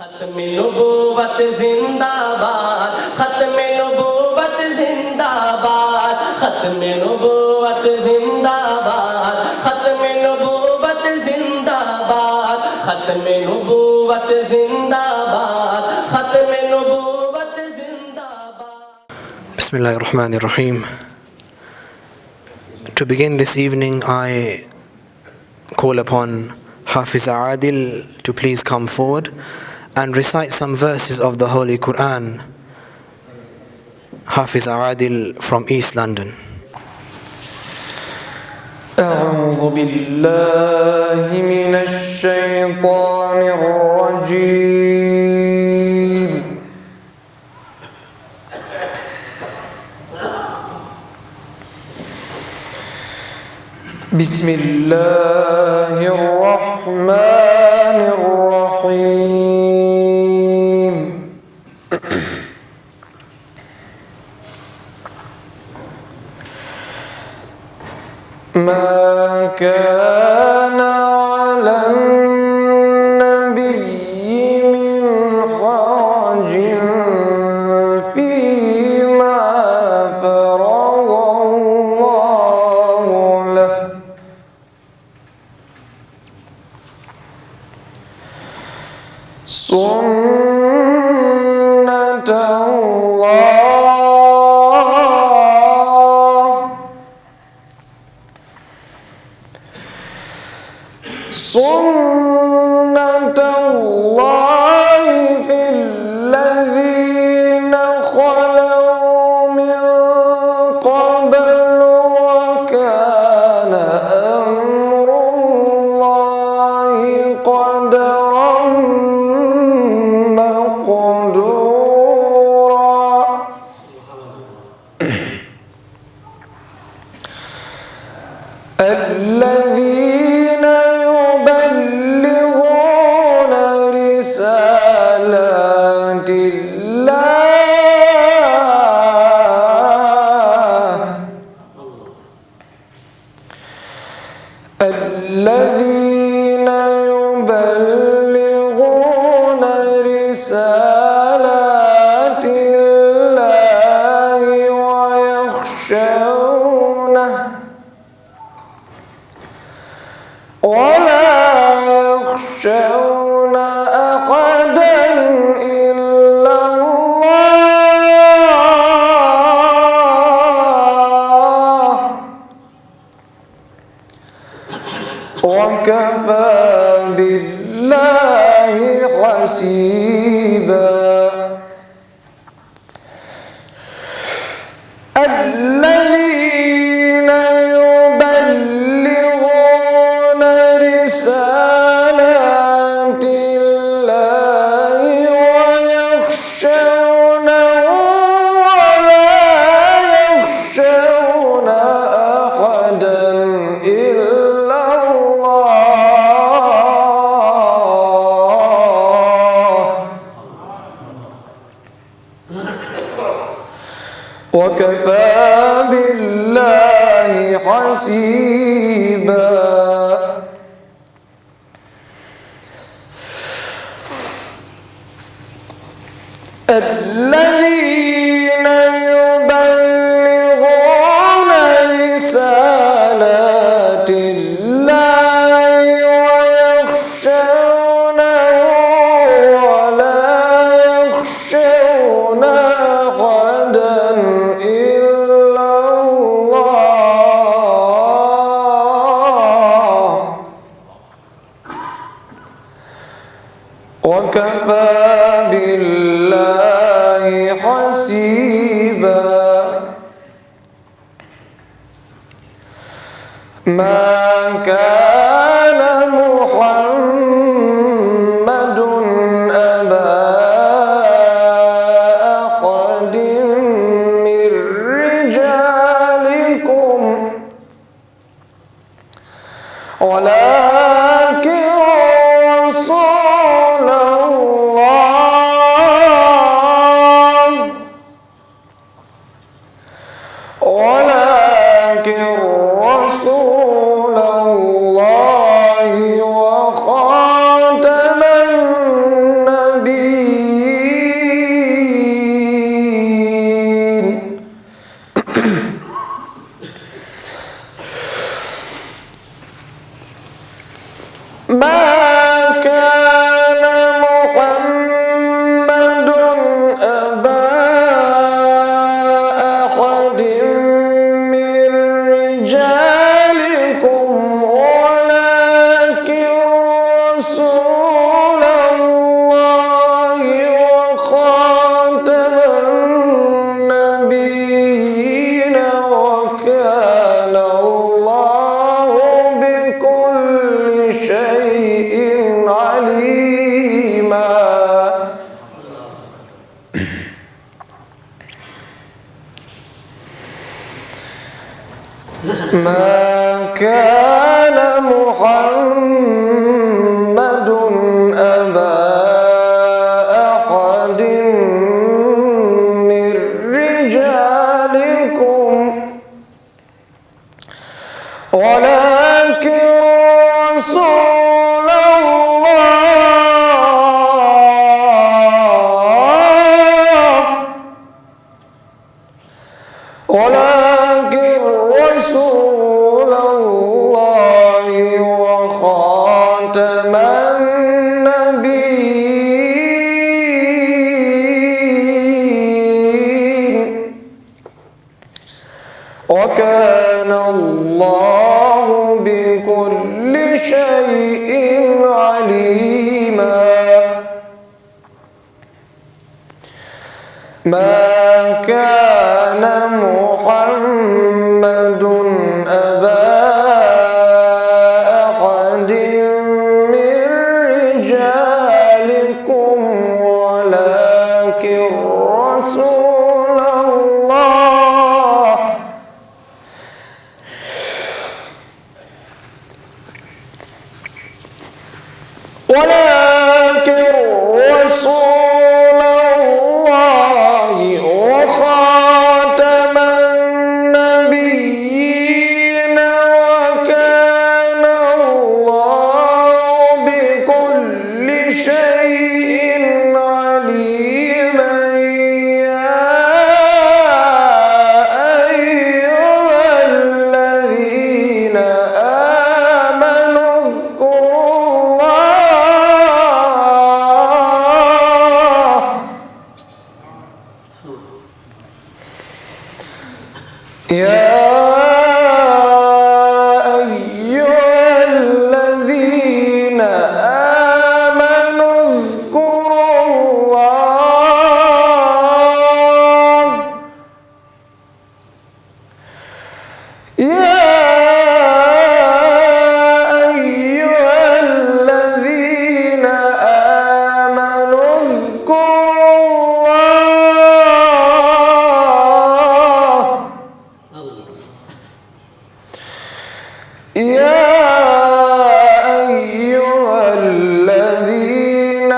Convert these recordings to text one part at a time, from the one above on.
खत्मे नुबुव्वत जिंदाबाद, खत्मे नुबुव्वत जिंदाबाद, खत्मे नुबुव्वत जिंदाबाद, खत्मे नुबुव्वत जिंदाबाद, खत्मे नुबुव्वत जिंदाबाद, खत्मे नुबुव्वत जिंदाबाद. Bismillahir Rahmanir Rahim. To begin this evening, I call upon Hafiz Adil to please come forward and recite some verses of the Holy Quran. Hafiz Adil from East London. أعوذ بالله من الشيطان الرجيم. بسم الله الرحمن الرحيم. ما كان على النبي من حرج فيما فرض الله له سنة الله في الذين خلوا من قبل وكان أمر الله قدرا مقدورا. الذين يبلغون رسالات الله، الذين يبلغون رسالات الله ويخشونه ولا يخشون أحدا إلا الله وكفى بالله حسيبا. الذين يبلغون رسالات الله ويخشونه ولا يخشون أحدا إلا الله وكفى بالله حسيبا. الذين يبلغون رسالات الله ويخشونه ولا يخشون أحدا إلا الله وكفى بالله حسيبا. ما كان محمد أبا أحد من رجالكم ولكن رسول الله ما كان محمد أبا أحد من رجالكم ولكن رسول الله وخاتم النبيين وكان الله بكل شيء عليما ما كان محمد أبا أحد من رجالكم ولكن رسول الله وخاتم النبيين وكان الله بكل شيء عليما يا أيها الذين آمنوا اذكروا يا أيها الذين آمنوا اذكروا الله يا أيها الذين آمنوا اذكروا يا أيها الذين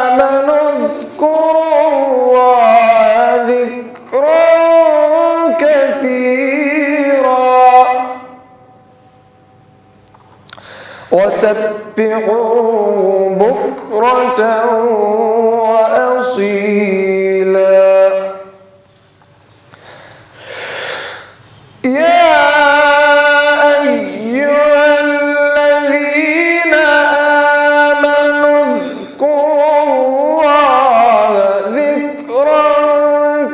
آمنوا اذكروا الله ذكرا كثيرا وسبحوا بكرة وأصيلا يا أيها الذين آمنوا اذكروا الله ذكرا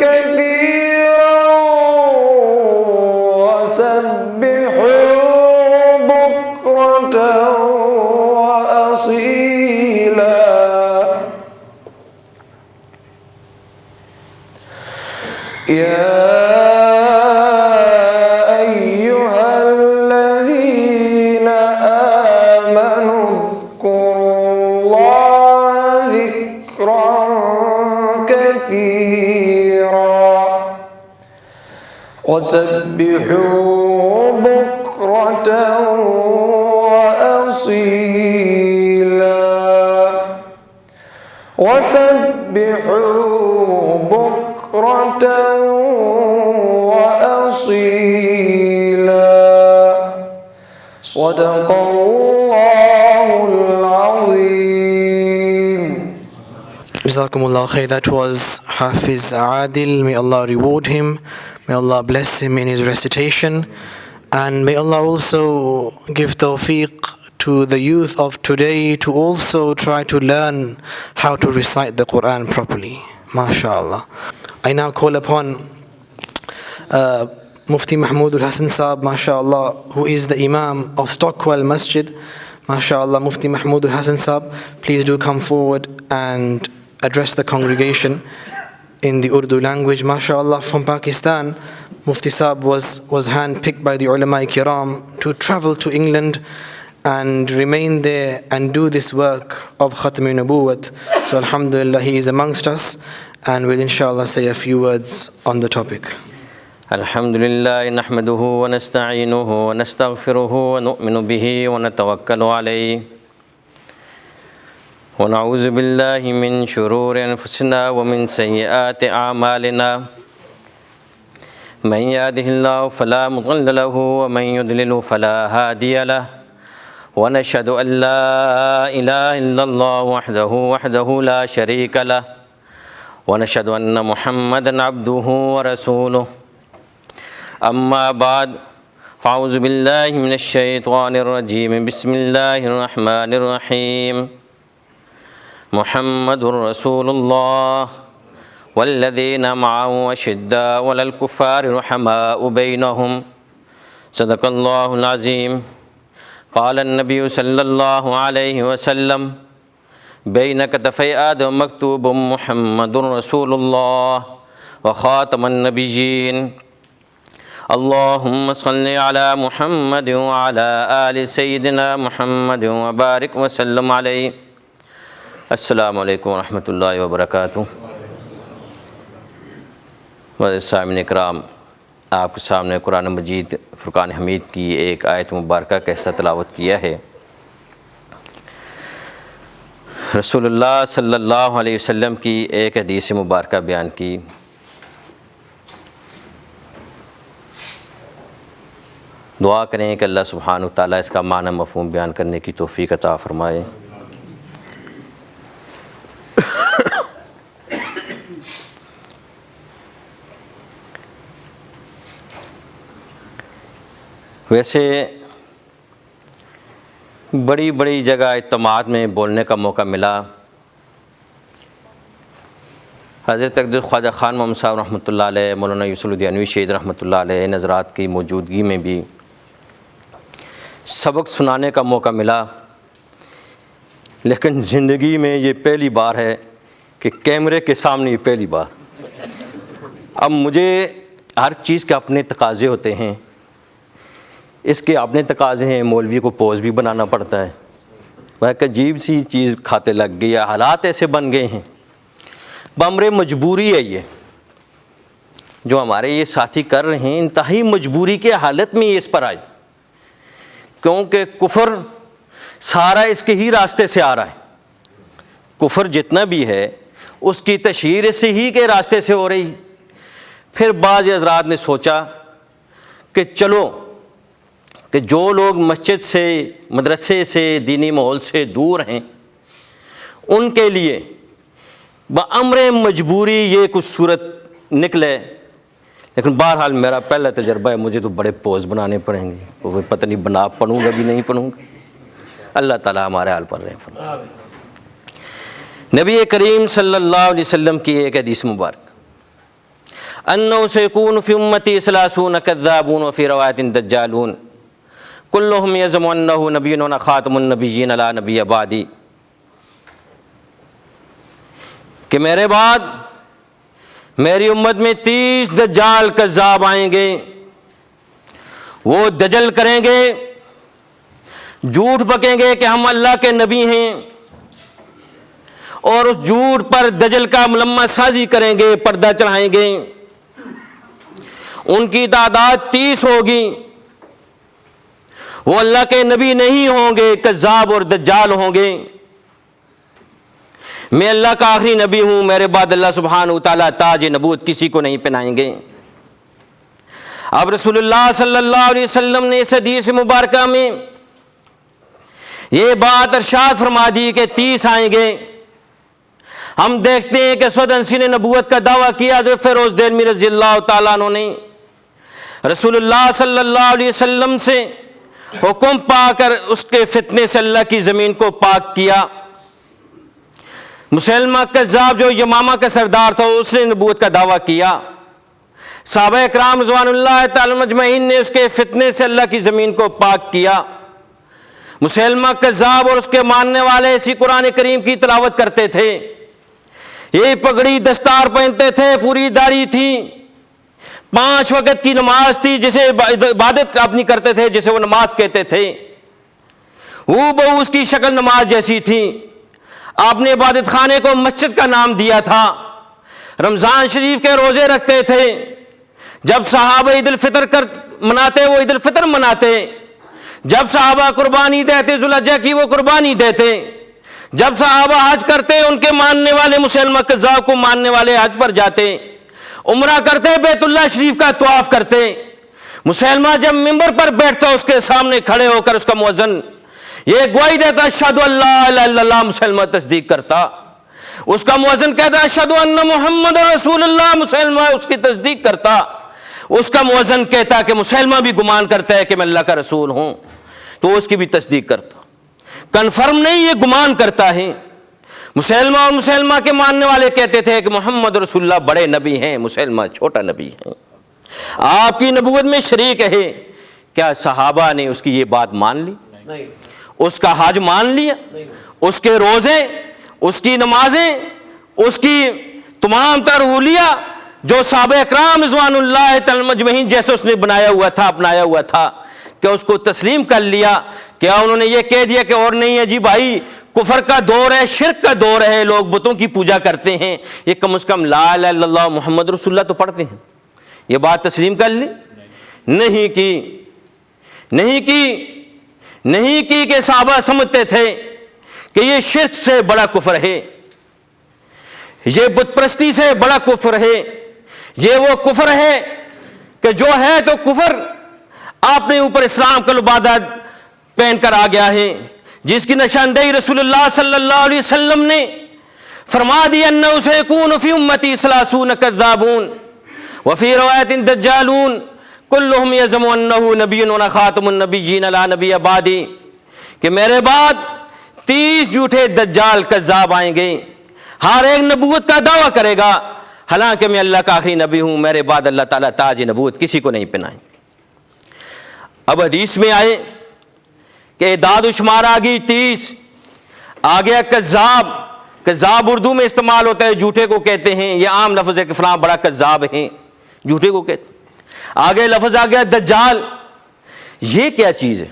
كثيرا وسبحوا بكرة وأصيلا يا أيها الذين آمنوا اذكروا الله ذكرا كثيرا وسبحوا بكرة وأصيلا وسبحوا بكرة وأصيلا صدق الله العظيم. Jazakumullah khair. That was Hafiz Adil. May Allah reward him. May Allah bless him in his recitation. And may Allah also give tawfiq to the youth of today to also try to learn how to recite the Quran properly. MashaAllah. I now call upon Mufti Mahmood Hasan Saab, MashaAllah, who is the Imam of Stockwell Masjid. MashaAllah, Mufti Mahmood Hasan Saab, please do come forward and address the congregation in the Urdu language. MashaAllah, from Pakistan, Mufti Saab was handpicked by the ulama kiram to travel to England and remain there and do this work of Khatme Nubuwwat. So alhamdulillah, he is amongst us and will inshallah say a few words on the topic. الحمد لله نحمده ونستعينه ونستغفره ونؤمن به ونتوكل عليه ونعوذ بالله من شرور أنفسنا ومن سيئات أعمالنا من يهده الله فلا مضل له ومن يضلل فلا هادي له ونشهد أن لا إله إلا الله وحده لا شريك له ونشهد أن محمدا عبده ورسوله أما بعد فأعوذ بالله من الشيطان الرجيم بسم الله الرحمن الرحيم محمد رسول الله والذين معه أشداء على الكفار رحماء بينهم صدق الله العظيم قال النبي صلى الله عليه وسلم بين كتفي آدم مكتوب محمد رسول الله وخاتم النبيين اللهم صل على محمد وعلى آل سيدنا محمد وبارك وسلم عليه السلام علیکم ورحمۃ اللہ وبرکاتہ۔ سامعین اکرام، آپ کے سامنے قرآن مجید فرقان حمید کی ایک آیت مبارکہ کا حصہ تلاوت کیا ہے۔ رسول اللہ صلی اللہ علیہ وسلم کی ایک حدیث مبارکہ بیان کی۔ دعا کریں کہ اللہ سبحانہ وتعالیٰ اس کا معنی مفہوم بیان کرنے کی توفیق عطا فرمائے۔ ویسے بڑی بڑی جگہ اجتماعات میں بولنے کا موقع ملا۔ حضرت اقدس خواجہ خان محمد صاحب رحمۃ اللہ علیہ، مولانا یوسف شہید رحمۃ اللہ علیہ نظرات کی موجودگی میں بھی سبق سنانے کا موقع ملا، لیکن زندگی میں یہ پہلی بار ہے کہ کیمرے کے سامنے یہ پہلی بار۔ اب مجھے ہر چیز کے اپنے تقاضے ہوتے ہیں، اس کے اپنے تقاضے ہیں۔ مولوی کو پوز بھی بنانا پڑتا ہے، وہ ایک عجیب سی چیز کھاتے لگ گئی ہے، حالات ایسے بن گئے ہیں، بامر مجبوری ہے۔ یہ جو ہمارے یہ ساتھی کر رہے ہیں انتہائی مجبوری کے حالت میں یہ اس پر آئے، کیونکہ کفر سارا اس کے ہی راستے سے آ رہا ہے۔ کفر جتنا بھی ہے اس کی تشہیر سے ہی کے راستے سے ہو رہی۔ پھر بعض حضرات نے سوچا کہ چلو کہ جو لوگ مسجد سے، مدرسے سے، دینی ماحول سے دور ہیں ان کے لیے بامر مجبوری یہ کچھ صورت نکلے، لیکن بہرحال میرا پہلا تجربہ ہے، مجھے تو بڑے پوز بنانے پڑیں گے، وہ پتہ نہیں بنا پڑھوں گا بھی نہیں پڑھوں گا۔ اللہ تعالیٰ ہمارے حال پر رحم فرمائے۔ نبی کریم صلی اللہ علیہ وسلم کی ایک حدیث مبارک، انہ سیکون فی امتی ثلاثون کذابون وفی روایت دجالون کلہم یزعم انہ نبی و خاتم النبیین لا نبی بعدی، کہ میرے بعد میری امت میں 30 دجال کذاب آئیں گے، وہ دجل کریں گے، جھوٹ بکیں گے کہ ہم اللہ کے نبی ہیں، اور اس جھوٹ پر دجل کا ملمہ سازی کریں گے، پردہ چڑھائیں گے۔ ان کی تعداد 30 ہوگی، وہ اللہ کے نبی نہیں ہوں گے، کذاب اور دجال ہوں گے۔ میں اللہ کا آخری نبی ہوں، میرے بعد اللہ سبحانہ وتعالیٰ تاج نبوت کسی کو نہیں پہنائیں گے۔ اب رسول اللہ صلی اللہ علیہ وسلم نے اس حدیث مبارکہ میں یہ بات ارشاد فرما دی کہ 30 آئیں گے۔ ہم دیکھتے ہیں کہ سودنسی نے نبوت کا دعویٰ کیا، حضرت فیروز دہلوی رضی اللہ تعالیٰ عنہ نے رسول اللہ صلی اللہ علیہ وسلم سے حکم پا کر اس کے فتنے سے اللہ کی زمین کو پاک کیا۔ مسلمہ کذاب جو یمامہ کا سردار تھا اس نے نبوت کا دعویٰ کیا۔ صحابہ اکرام رضوان اللہ تعالی مجمعین نے اس کے فتنے سے اللہ کی زمین کو پاک کیا۔ مسلمہ کذاب اور اس کے ماننے والے اسی قرآن کریم کی تلاوت کرتے تھے، یہ پگڑی دستار پہنتے تھے، پوری داڑھی تھی، 5 وقت کی نماز تھی جسے عبادت اپنی کرتے تھے، جسے وہ نماز کہتے تھے، وہ بہو اس کی شکل نماز جیسی تھی۔ آپ نے عبادت خانے کو مسجد کا نام دیا تھا، رمضان شریف کے روزے رکھتے تھے، جب صحابہ عید الفطر مناتے وہ عید الفطر مناتے، جب صحابہ قربانی دیتے ذوالحجہ کی وہ قربانی دیتے، جب صحابہ حج کرتے ان کے ماننے والے مسلمہ قذاب کو ماننے والے حج پر جاتے، عمرہ کرتے بیت اللہ شریف کا طواف کرتے، مسلمہ جب ممبر پر بیٹھتا اس کے سامنے کھڑے ہو کر اس کا مؤذن یہ گواہی دیتا اشہدو ان لا الہ الا اللہ، مسلمہ تصدیق کرتا، اس کا مؤذن کہتا اشہدو ان محمد رسول اللہ، مسلمہ اس کی تصدیق کرتا، اس کا مؤذن کہتا کہ مسلمہ بھی گمان کرتا ہے کہ میں اللہ کا رسول ہوں تو اس کی بھی تصدیق کرتا، کنفرم نہیں یہ گمان کرتا ہے۔ مسلمہ اور مسلمہ کے ماننے والے کہتے تھے کہ محمد رسول اللہ بڑے نبی ہیں، مسلمہ چھوٹا نبی ہیں، آپ کی نبوت میں شریک ہے۔ کیا صحابہ نے اس کی یہ بات مان لی؟ اس کا حج مان لیا؟ اس کے روزے، اس کی نمازیں، اس کی تمام تر حلیہ جو صحابہ اکرام رضوان اللہ تعالی مجمعین جیسے اس نے بنایا ہوا تھا، اپنایا ہوا تھا، کہ اس کو تسلیم کر لیا؟ کیا انہوں نے یہ کہہ دیا کہ اور نہیں ہے جی بھائی کفر کا دور ہے، شرک کا دور ہے، لوگ بتوں کی پوجا کرتے ہیں، یہ کم از کم لا الہ الا اللہ محمد رسول اللہ تو پڑھتے ہیں، یہ بات تسلیم کر لی؟ نہیں کی کہ صحابہ سمجھتے تھے کہ یہ شرک سے بڑا کفر ہے، یہ بت پرستی سے بڑا کفر ہے، یہ وہ کفر ہے کہ جو ہے تو کفر اپنے اوپر اسلام کا لبادہ پہن کر آ گیا ہے، جس کی نشاندہی رسول اللہ صلی اللہ علیہ وسلم نے فرما دی انہ سیکون فی امتی ثلاثون کذابون وفی روایت دجالون کلہم یزم انہ نبی و خاتم النبیین لا نبی بعدی، کہ میرے بعد 30 جھوٹے دجال کذاب آئیں گے، ہر ایک نبوت کا دعویٰ کرے گا، حالانکہ میں اللہ کا آخری نبی ہوں، میرے بعد اللہ تعالیٰ تاج نبوت کسی کو نہیں پہنائیں گے۔ اب حدیث میں آئے کہ اعداد و شمار آ گئی 30، آ گیا کذاب، کذاب اردو میں استعمال ہوتا ہے، جھوٹے کو کہتے ہیں، یہ عام لفظ ہے کہ فلاں بڑا کذاب ہے، جھوٹے کو کہتے ہیں۔ آگے لفظ آ گیا دجال، یہ کیا چیز ہے؟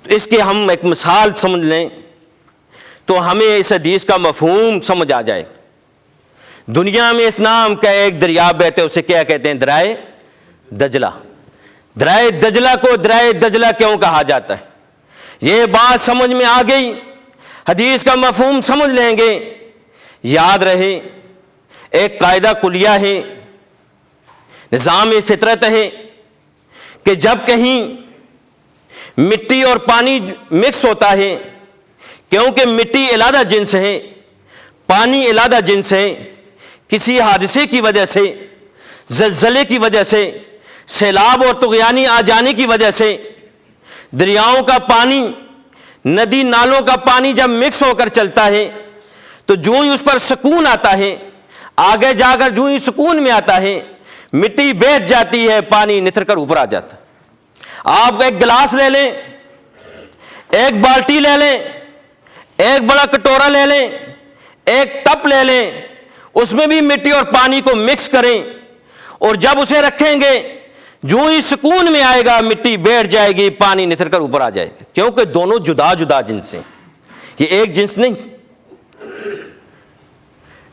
تو اس کے ہم ایک مثال سمجھ لیں تو ہمیں اس حدیث کا مفہوم سمجھ آ جائے۔ دنیا میں اس نام کا ایک دریا بہتا ہے، اسے کیا کہتے ہیں؟ درائے دجلہ۔ درائے دجلہ کو درائے دجلہ کیوں کہا جاتا ہے؟ یہ بات سمجھ میں آ گئی، حدیث کا مفہوم سمجھ لیں گے۔ یاد رہے ایک قاعدہ کلیہ ہے، نظام فطرت ہے کہ جب کہیں مٹی اور پانی مکس ہوتا ہے، کیونکہ مٹی علیحدہ جنس ہے، پانی علیحدہ جنس ہے، کسی حادثے کی وجہ سے، زلزلے کی وجہ سے، سیلاب اور طغیانی آ جانے کی وجہ سے دریاؤں کا پانی، ندی نالوں کا پانی جب مکس ہو کر چلتا ہے تو جو ہی اس پر سکون آتا ہے، آگے جا کر جو ہی سکون میں آتا ہے مٹی بیٹھ جاتی ہے، پانی نتر کر اوپر آ جاتا ہے۔ آپ ایک گلاس لے لیں، ایک بالٹی لے لیں، ایک بڑا کٹورا لے لیں، ایک ٹپ لے لیں، اس میں بھی مٹی اور پانی کو مکس کریں، اور جب اسے رکھیں گے جو ہی سکون میں آئے گا مٹی بیٹھ جائے گی، پانی نتر کر اوپر آ جائے گا، کیونکہ دونوں جدا جدا جنس ہیں، یہ ایک جنس نہیں۔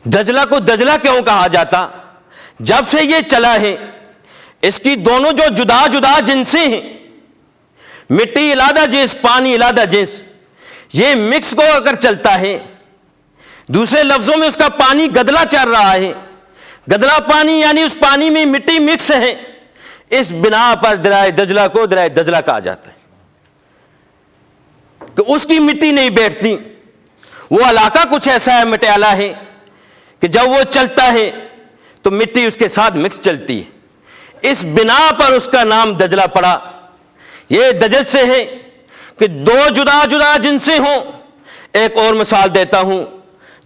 دجلہ کو دجلہ کیوں کہا جاتا؟ جب سے یہ چلا ہے اس کی دونوں جو جدا جدا جنسیں ہیں، مٹی علیحدہ جنس، پانی علیحدہ جنس، یہ مکس کو اگر چلتا ہے، دوسرے لفظوں میں اس کا پانی گدلا چل رہا ہے، گدلا پانی یعنی اس پانی میں مٹی مکس ہے، اس بنا پر درائے دجلہ کو درائے دجلہ کہا جاتا ہے کہ اس کی مٹی نہیں بیٹھتی، وہ علاقہ کچھ ایسا ہے مٹیالہ ہے کہ جب وہ چلتا ہے تو مٹی اس کے ساتھ مکس چلتی ہے، اس بنا پر اس کا نام دجلہ پڑا۔ یہ دجل سے ہے کہ دو جدا جدا جنسیں ہوں۔ ایک اور مثال دیتا ہوں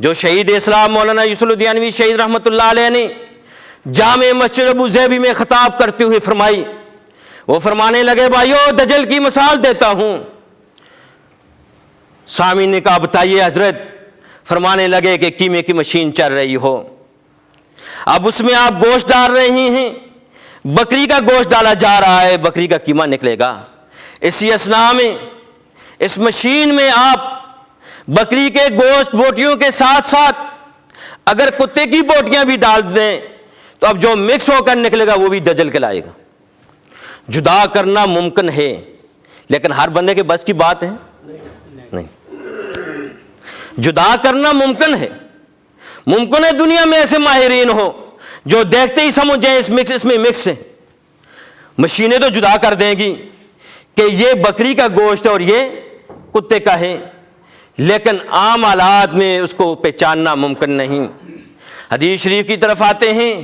جو شہید اسلام مولانا یوسف شہید رحمۃ اللہ علیہ نے جامع مسجد ابو ظبی میں خطاب کرتے ہوئے فرمائی، وہ فرمانے لگے بھائیو دجل کی مثال دیتا ہوں۔ سامعین نے کہا بتائیے حضرت۔ فرمانے لگے کہ قیمے کی مشین چل رہی ہو، اب اس میں آپ گوشت ڈال رہے ہیں، بکری کا گوشت ڈالا جا رہا ہے، بکری کا قیمہ نکلے گا، اسی اثناء میں اس مشین میں آپ بکری کے گوشت بوٹیوں کے ساتھ ساتھ اگر کتے کی بوٹیاں بھی ڈال دیں تو اب جو مکس ہو کر نکلے گا وہ بھی دجل کہلائے گا۔ جدا کرنا ممکن ہے لیکن ہر بندے کے بس کی بات ہے نہیں۔ جدا کرنا ممکن ہے، ممکن ہے دنیا میں ایسے ماہرین ہو جو دیکھتے ہی سمجھ جائیں اس میں مکس ہے۔ مشینیں تو جدا کر دیں گی کہ یہ بکری کا گوشت ہے اور یہ کتے کا ہے، لیکن عام حالات میں اس کو پہچاننا ممکن نہیں۔ حدیث شریف کی طرف آتے ہیں،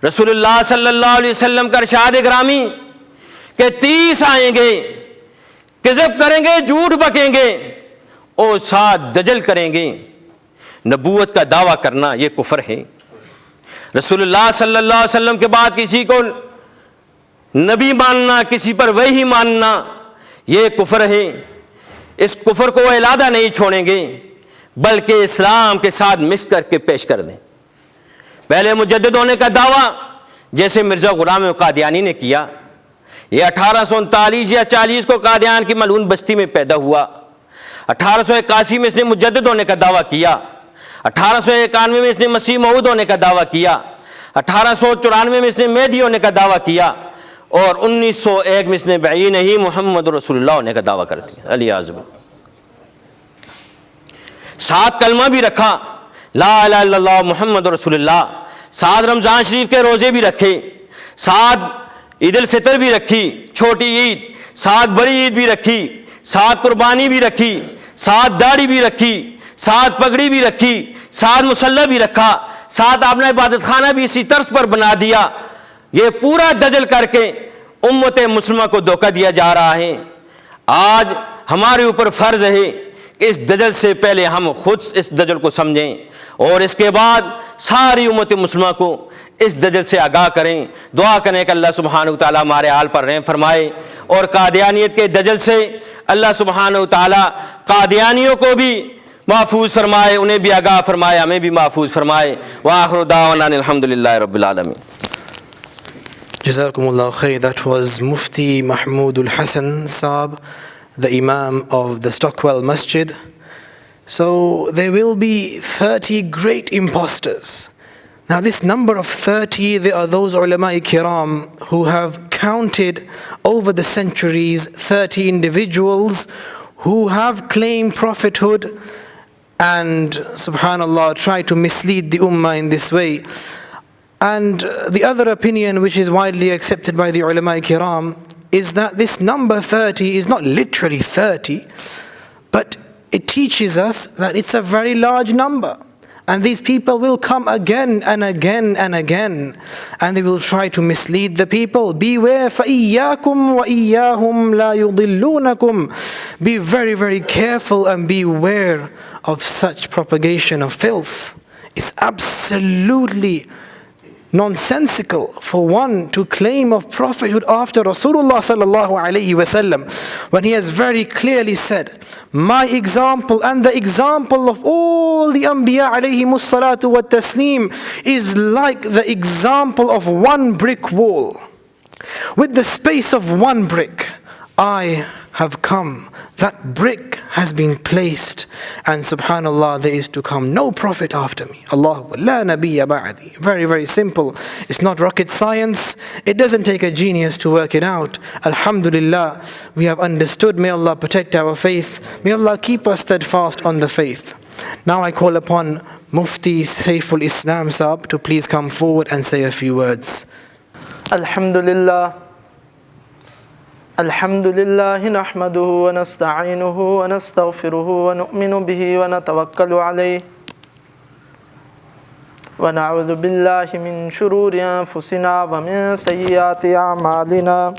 رسول اللہ صلی اللہ علیہ وسلم کا ارشاد گرامی کہ 30 آئیں گے، کذب کریں گے، جھوٹ بکیں گے اور ساتھ دجل کریں گے۔ نبوت کا دعویٰ کرنا یہ کفر ہے۔ رسول اللہ صلی اللہ علیہ وسلم کے بعد کسی کو نبی ماننا، کسی پر وحی ماننا یہ کفر ہے۔ اس کفر کو وہ علادہ نہیں چھوڑیں گے بلکہ اسلام کے ساتھ مکس کر کے پیش کر دیں۔ پہلے مجدد ہونے کا دعویٰ جیسے مرزا غلام قادیانی نے کیا، یہ 1839 یا 40 کو قادیان کی ملعون بستی میں پیدا ہوا۔ 1881 میں اس نے مجدد ہونے کا دعویٰ کیا، 1891 میں اس نے مسیح موعود ہونے کا دعویٰ کیا، 1894 میں اس نے مہدی ہونے کا دعویٰ کیا، اور 1901 میں اس نے بعین ہی محمد رسول اللہ ہونے کا دعویٰ کر دیا۔ علی اعظم ساتھ کلمہ بھی رکھا، لا الہ الا اللہ محمد رسول اللہ، ساتھ رمضان شریف کے روزے بھی رکھے، ساتھ عید الفطر بھی رکھی، چھوٹی عید، ساتھ بڑی عید بھی رکھی، ساتھ قربانی بھی رکھی، ساتھ داڑھی بھی رکھی، ساتھ پگڑی بھی رکھی، ساتھ مصلی بھی رکھا، ساتھ آپ نے عبادت خانہ بھی اسی طرز پر بنا دیا۔ یہ پورا دجل کر کے امت مسلمہ کو دھوکہ دیا جا رہا ہے۔ آج ہمارے اوپر فرض ہے کہ اس دجل سے پہلے ہم خود اس دجل کو سمجھیں اور اس کے بعد ساری امت مسلمہ کو اس دجل سے آگاہ کریں۔ دعا کریں کہ اللہ سبحانہ وتعالیٰ ہمارے حال پر رحم فرمائے اور قادیانیت کے دجل سے اللہ سبحانہ وتعالیٰ قادیانیوں کو بھی محفوظ فرمائے، انہیں بھی آگاہ فرمائے، ہمیں بھی محفوظ فرمائے۔ وآخر دعوانا الحمدللہ رب العالمین۔ Jazakum Allah khair. That was Mufti Mahmood al-Hasan Saab, the Imam of the Stockwell Masjid. So there will be 30 great imposters. Now this number of 30, there are those ulama-i kiram who have counted over the centuries 30 individuals who have claimed prophethood and subhanallah try to mislead the ummah in this way. And the other opinion which is widely accepted by the ulama kiram is that this number 30 is not literally 30, but it teaches us that it's a very large number. And these people will come again and again and again, and they will try to mislead the people. Beware, فَإِيَّاكُمْ وَإِيَّاهُمْ لَا يُضِلُّونَكُمْ. Be very, very careful and beware of such propagation of filth. It's absolutely nonsensical for one to claim of prophethood after Rasulullah sallallahu alayhi wasallam, when he has very clearly said, my example and the example of all the Anbiya alayhimus salatu wa taslim is like the example of one brick wall. With the space of one brick, I have come, that brick has been placed, and subhanallah, there is to come no prophet after me. Allahu la nabiyya ba'di. Very, very simple. It's not rocket science. It doesn't take a genius to work it out. Alhamdulillah, we have understood. May Allah protect our faith. May Allah keep us steadfast on the faith. Now I call upon Mufti Saifullah Saab to please come forward and say a few words. Alhamdulillah. الحمد لله نحمده ونستعينه ونستغفره ونؤمن به ونتوكل عليه ونعوذ بالله من شرور أنفسنا ومن سيئات أعمالنا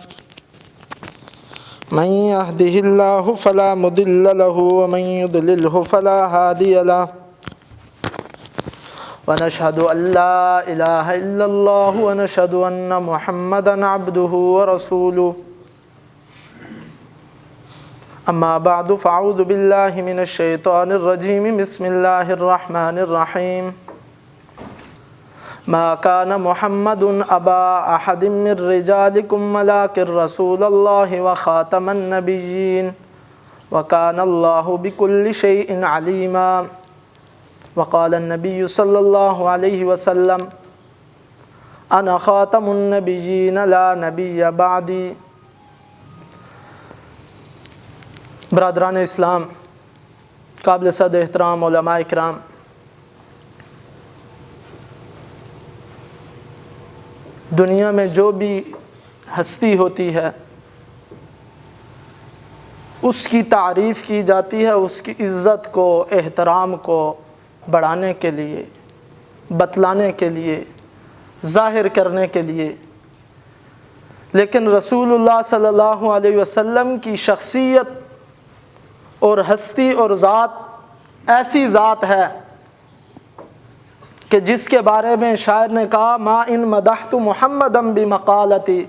من يهده الله فلا مضل له ومن يضلله فلا هادي له ونشهد أن لا إله إلا الله ونشهد أن محمدا عبده ورسوله أما بعد فأعوذ بالله من الشيطان الرجيم بسم الله الرحمن الرحيم ما كان محمد أبا أحد من رجالكم ولكن رسول الله وخاتم النبيين وكان الله بكل شيء عليما وقال النبي صلى الله عليه وسلم انا خاتم النبیین لا نبی بعدی۔ برادران اسلام، قابل صد احترام علماء کرام، دنیا میں جو بھی ہستی ہوتی ہے اس کی تعریف کی جاتی ہے اس کی عزت کو، احترام کو بڑھانے کے لیے، بتلانے کے لیے، ظاہر کرنے کے لیے، لیکن رسول اللہ صلی اللہ علیہ وسلم کی شخصیت اور ہستی اور ذات ایسی ذات ہے کہ جس کے بارے میں شاعر نے کہا ما ان مدحت محمدا بمقالتی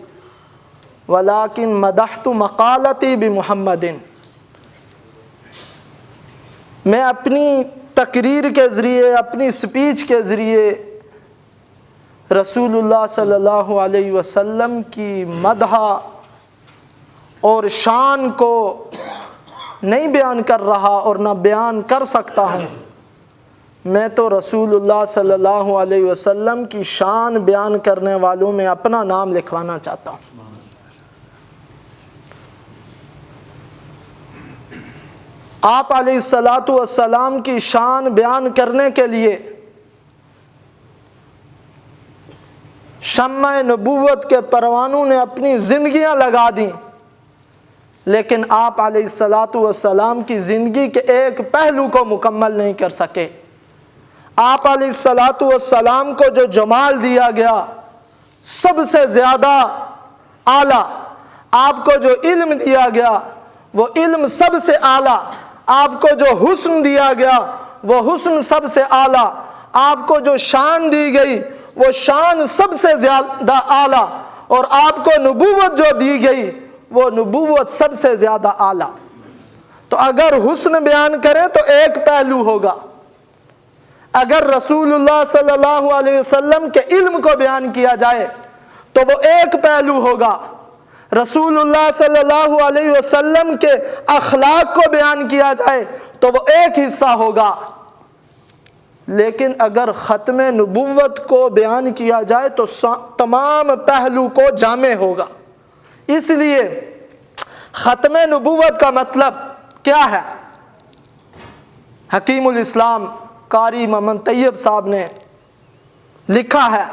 ولیکن مدحت مقالتی بمحمد۔ میں اپنی تقریر کے ذریعے، اپنی سپیچ کے ذریعے رسول اللہ صلی اللہ علیہ وسلم کی مدح اور شان کو نہیں بیان کر رہا اور نہ بیان کر سکتا ہوں، میں تو رسول اللہ صلی اللہ علیہ وسلم کی شان بیان کرنے والوں میں اپنا نام لکھوانا چاہتا ہوں۔ آپ علیہ الصلاۃ والسلام کی شان بیان کرنے کے لیے شمع نبوت کے پروانوں نے اپنی زندگیاں لگا دیں، لیکن آپ علیہ الصلاۃ والسلام کی زندگی کے ایک پہلو کو مکمل نہیں کر سکے۔ آپ علیہ الصلاۃ والسلام کو جو جمال دیا گیا سب سے زیادہ اعلیٰ، آپ کو جو علم دیا گیا وہ علم سب سے اعلیٰ، آپ کو جو حسن دیا گیا وہ حسن سب سے اعلیٰ، آپ کو جو شان دی گئی وہ شان سب سے زیادہ اعلیٰ، اور آپ کو نبوت جو دی گئی وہ نبوت سب سے زیادہ اعلیٰ۔ تو اگر حسن بیان کریں تو ایک پہلو ہوگا، اگر رسول اللہ صلی اللہ علیہ وسلم کے علم کو بیان کیا جائے تو وہ ایک پہلو ہوگا، رسول اللہ صلی اللہ علیہ وسلم کے اخلاق کو بیان کیا جائے تو وہ ایک حصہ ہوگا، لیکن اگر ختم نبوت کو بیان کیا جائے تو تمام پہلو کو جامع ہوگا۔ اس لیے ختم نبوت کا مطلب کیا ہے؟ حکیم الاسلام قاری محمد طیب صاحب نے لکھا ہے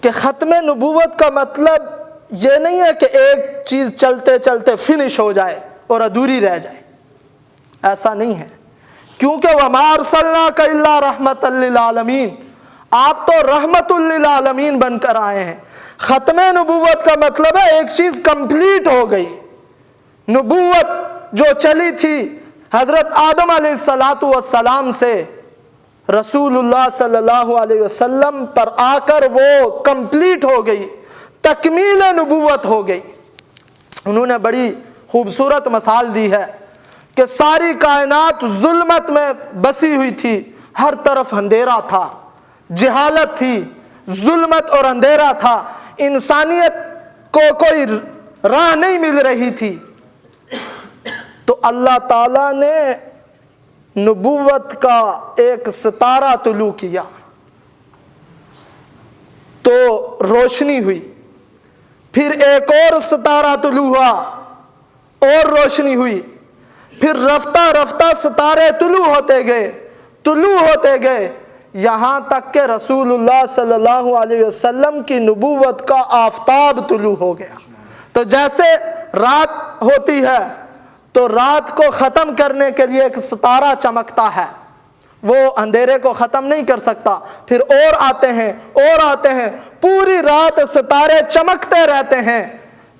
کہ ختم نبوت کا مطلب یہ نہیں ہے کہ ایک چیز چلتے چلتے فنش ہو جائے اور ادھوری رہ جائے، ایسا نہیں ہے، کیونکہ وَمَا أَرْسَلْنَاكَ إِلَّا رَحْمَةً لِّلْعَالَمِينَ، آپ تو رحمت للعالمین بن کر آئے ہیں۔ ختم نبوت کا مطلب ہے ایک چیز کمپلیٹ ہو گئی، نبوت جو چلی تھی حضرت آدم علیہ السلام سے رسول اللہ صلی اللہ علیہ وسلم پر آ کر وہ کمپلیٹ ہو گئی، تکمیل نبوت ہو گئی۔ انہوں نے بڑی خوبصورت مثال دی ہے کہ ساری کائنات ظلمت میں بسی ہوئی تھی، ہر طرف اندھیرا تھا، جہالت تھی، ظلمت اور اندھیرا تھا، انسانیت کو کوئی راہ نہیں مل رہی تھی، تو اللہ تعالیٰ نے نبوت کا ایک ستارہ طلوع کیا تو روشنی ہوئی، پھر ایک اور ستارہ طلوع ہوا اور روشنی ہوئی، پھر رفتہ رفتہ ستارے طلوع ہوتے گئے یہاں تک کہ رسول اللہ صلی اللہ علیہ وسلم کی نبوت کا آفتاب طلوع ہو گیا۔ تو جیسے رات ہوتی ہے تو رات کو ختم کرنے کے لیے ایک ستارہ چمکتا ہے، وہ اندھیرے کو ختم نہیں کر سکتا، پھر اور آتے ہیں، پوری رات ستارے چمکتے رہتے ہیں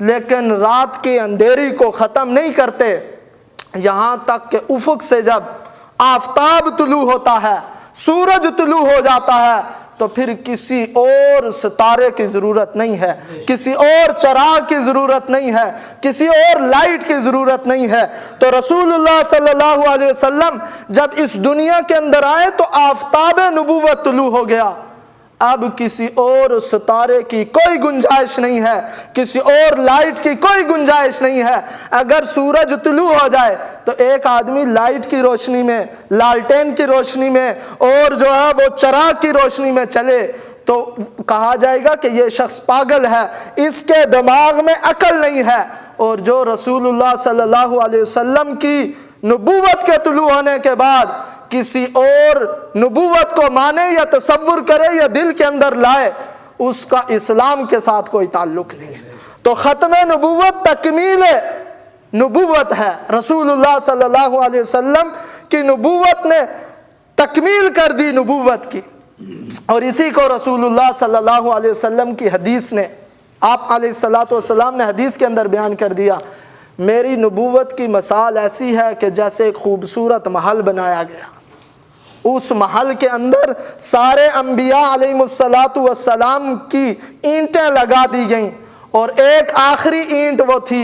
لیکن رات کی اندھیری کو ختم نہیں کرتے، یہاں تک کہ افق سے جب آفتاب طلوع ہوتا ہے، سورج طلوع ہو جاتا ہے تو پھر کسی اور ستارے کی ضرورت نہیں ہے، کسی اور چراغ کی ضرورت نہیں ہے، کسی اور لائٹ کی ضرورت نہیں ہے۔ تو رسول اللہ صلی اللہ علیہ وسلم جب اس دنیا کے اندر آئے تو آفتاب نبوت طلوع ہو گیا، اب کسی اور ستارے کی کوئی گنجائش نہیں ہے، کسی اور لائٹ کی کوئی گنجائش نہیں ہے۔ اگر سورج طلوع ہو جائے تو ایک آدمی لائٹ کی روشنی میں، لالٹین کی روشنی میں اور جو ہے وہ چراغ کی روشنی میں چلے تو تو کہا جائے گا کہ یہ شخص پاگل ہے، اس کے دماغ میں عقل نہیں ہے۔ اور جو رسول اللہ صلی اللہ علیہ وسلم کی نبوت کے طلوع ہونے کے بعد کسی اور نبوت کو مانے یا تصور کرے یا دل کے اندر لائے، اس کا اسلام کے ساتھ کوئی تعلق نہیں ہے۔ تو ختم نبوت تکمیل نبوت ہے، رسول اللہ صلی اللہ علیہ وسلم کی نبوت نے تکمیل کر دی نبوت کی۔ اور اسی کو رسول اللہ صلی اللہ علیہ وسلم کی حدیث نے، آپ علیہ الصلوۃ والسلام نے حدیث کے اندر بیان کر دیا، میری نبوت کی مثال ایسی ہے کہ جیسے ایک خوبصورت محل بنایا گیا، اس محل کے اندر سارے انبیاء علیہ الصلوۃ والسلام کی اینٹیں لگا دی گئیں، اور ایک آخری اینٹ وہ تھی،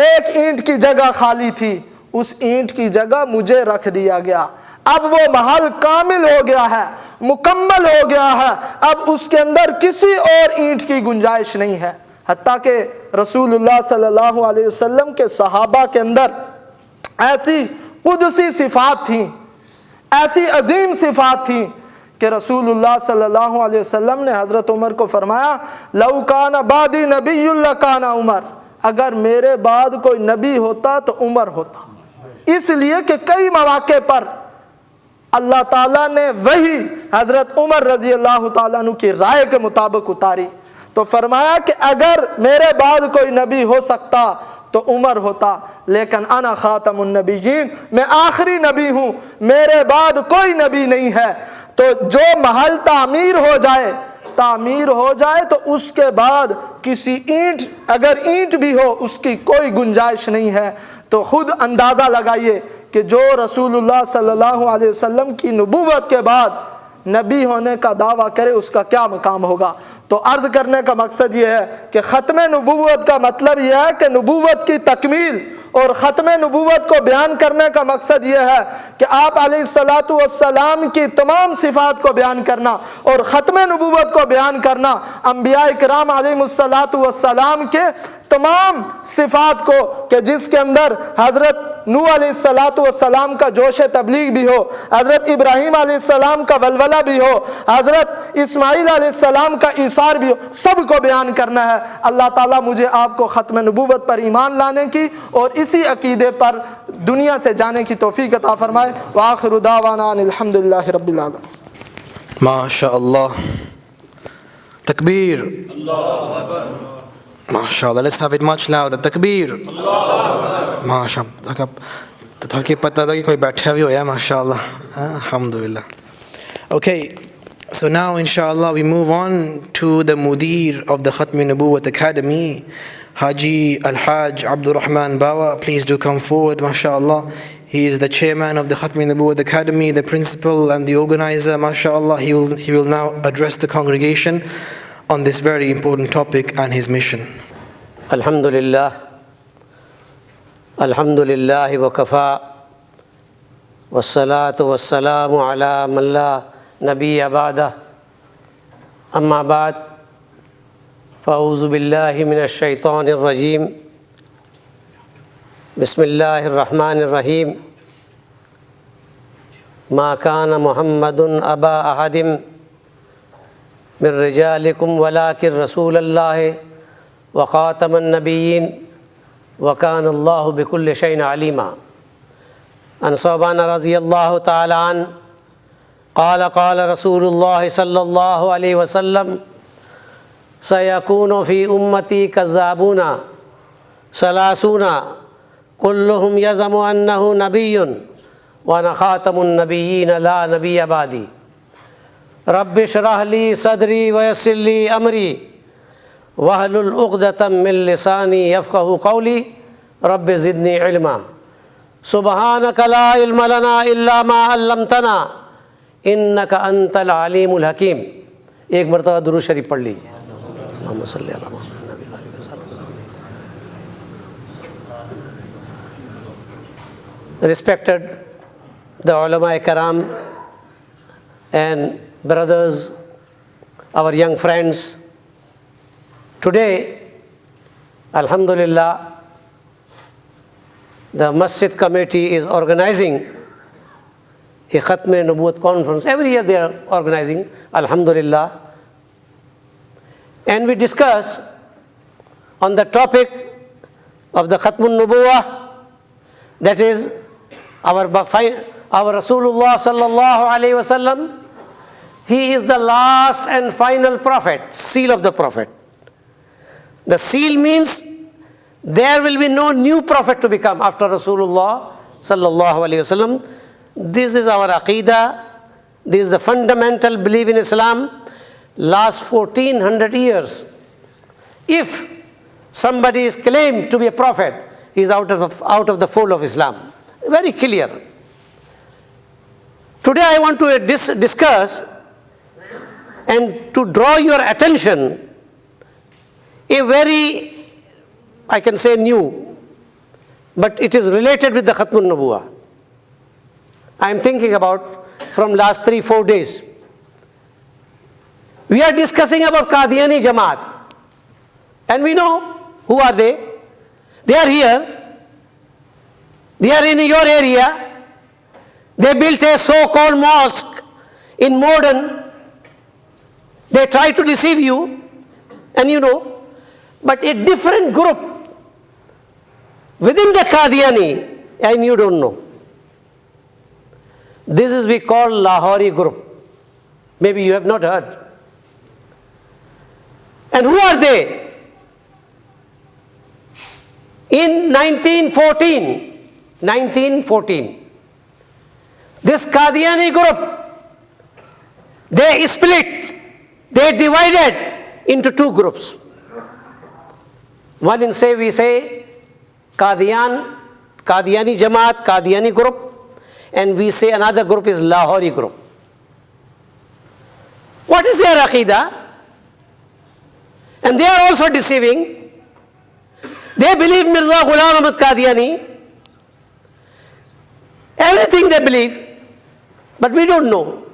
ایک اینٹ کی جگہ خالی تھی، اس اینٹ کی جگہ مجھے رکھ دیا گیا۔ اب وہ محل کامل ہو گیا ہے، مکمل ہو گیا ہے، اب اس کے اندر کسی اور اینٹ کی گنجائش نہیں ہے۔ حتیٰ کہ رسول اللہ صلی اللہ علیہ وسلم کے صحابہ کے اندر ایسی قدسی صفات تھیں، ایسی عظیم صفات تھیں کہ رسول اللہ صلی اللہ علیہ وسلم نے حضرت عمر کو فرمایا، لو کان بعدی نبی لکان عمر، اگر میرے بعد کوئی نبی ہوتا تو عمر ہوتا۔ اس لیے کہ کئی مواقع پر اللہ تعالیٰ نے وہی حضرت عمر رضی اللہ تعالیٰ عنہ کی رائے کے مطابق اتاری، تو فرمایا کہ اگر میرے بعد کوئی نبی ہو سکتا تو عمر ہوتا، لیکن انا خاتم النبیین، میں آخری نبی ہوں، میرے بعد کوئی نبی نہیں ہے۔ تو جو محل تعمیر ہو جائے تو اس کے بعد کسی اینٹ، اگر اینٹ بھی ہو، اس کی کوئی گنجائش نہیں ہے۔ تو خود اندازہ لگائیے کہ جو رسول اللہ صلی اللہ علیہ وسلم کی نبوت کے بعد نبی ہونے کا دعویٰ کرے، اس کا کیا مقام ہوگا۔ تو عرض کرنے کا مقصد یہ ہے کہ ختم نبوت کا مطلب یہ ہے کہ نبوت کی تکمیل، اور ختم نبوت کو بیان کرنے کا مقصد یہ ہے کہ آپ علیہ الصلوۃ والسلام کی تمام صفات کو بیان کرنا، اور ختم نبوت کو بیان کرنا انبیاء کرام علیہ الصلوۃ والسلام کے تمام صفات کو، کہ جس کے اندر حضرت نوح علیہ الصلوۃ والسلام کا جوش تبلیغ بھی ہو، حضرت ابراہیم علیہ السلام کا ولولہ بھی ہو، حضرت اسماعیل علیہ السلام کا ایثار بھی ہو، سب کو بیان کرنا ہے۔ اللہ تعالیٰ مجھے آپ کو ختم نبوت پر ایمان لانے کی اور اسی عقیدے پر دنیا سے جانے کی توفیق عطا فرمائے۔ وآخر دعوانا ان الحمد للہ رب العالمین۔ ماشاء اللہ، تکبیر، ماشاء اللہ، let's have it much louder، تکبیر، ماشاء اللہ، تاکہ پتہ تھا کہ کوئی بیٹھا بھی ہو یا ماشاء اللہ، الحمدللہ۔ Okay, so now inshallah we move on to the Mudir of the Khatme Nubuwwat Academy, Haji Al-Haj Rahman Bawa. Please do come forward, mashallah. He is the chairman of the Khatme Nubuwwat Academy, the principal and the organizer, mashallah. He will now address the congregation on this very important topic and his mission. Alhamdulillah, alhamdulillah wa kafa, wassalatu wassalamu ala man la nabiyya ba'dah, amma ba'd, fa'uzu billahi minash shaitanir rajim, bismillahir rahmanir rahim, ma kana Muhammadun aba ahadim من رجالكم ولكن رسول الله وخاتم النبيين وكان الله بكل شيء عليما. عن ثوبان رضي الله تعالى عنه قال قال رسول الله صلى الله عليه وسلم سيكون في أمتي كذابون ثلاثون كلهم يزعم أنه نبي وأنا خاتم النبيين لا نبي بعدي. رب اشرح لي صدري ويسر لي امري واحلل عقدة من لساني يفقهوا قولي رب زدني علما. سبحانك لا علم لنا الا ما علمتنا انك انت العليم الحكيم. ایک مرتبہ درود شریف پڑھ لیجیے. اللهم صل علی محمد. Respected the ulama karam and brothers, our young friends, today, alhamdulillah, the Masjid Committee is organizing a Khatme Nubuwwat conference. Every year they are organizing, alhamdulillah. and we discuss on the topic of the Khatmun Nubuwwat, that is our Rasulullah sallallahu alaihi wasallam. He is the last and final prophet, seal of the prophet. The seal means there will be no new prophet to become after Rasulullah sallallahu alaihi wasallam. This is our aqidah. This is the fundamental belief in Islam. Last 1400 years, if somebody is claimed to be a prophet, he is out of the fold of Islam. Very clear. Today I want to discuss and to draw your attention a very, I can say new, but it is related with the Khatmun Nubuwwat. I am thinking about from last 3-4 days. We are discussing about Qadiani Jamaat, and we know who are they. They are here. They are in your area. They built a so-called mosque in modern. They try to deceive you, and you know, but a different group within the Qadiani, and you don't know. This is we call Lahori group. Maybe you have not heard. And who are they? In 1914, this Qadiani group, they split, they divided into two groups. One in we say Qadiani Jamaat, Qadiani group, and we say another group is Lahori group. What is their aqidah? And they are also deceiving. They believe Mirza Ghulam Ahmad Qadiani. Everything they believe, but we don't know.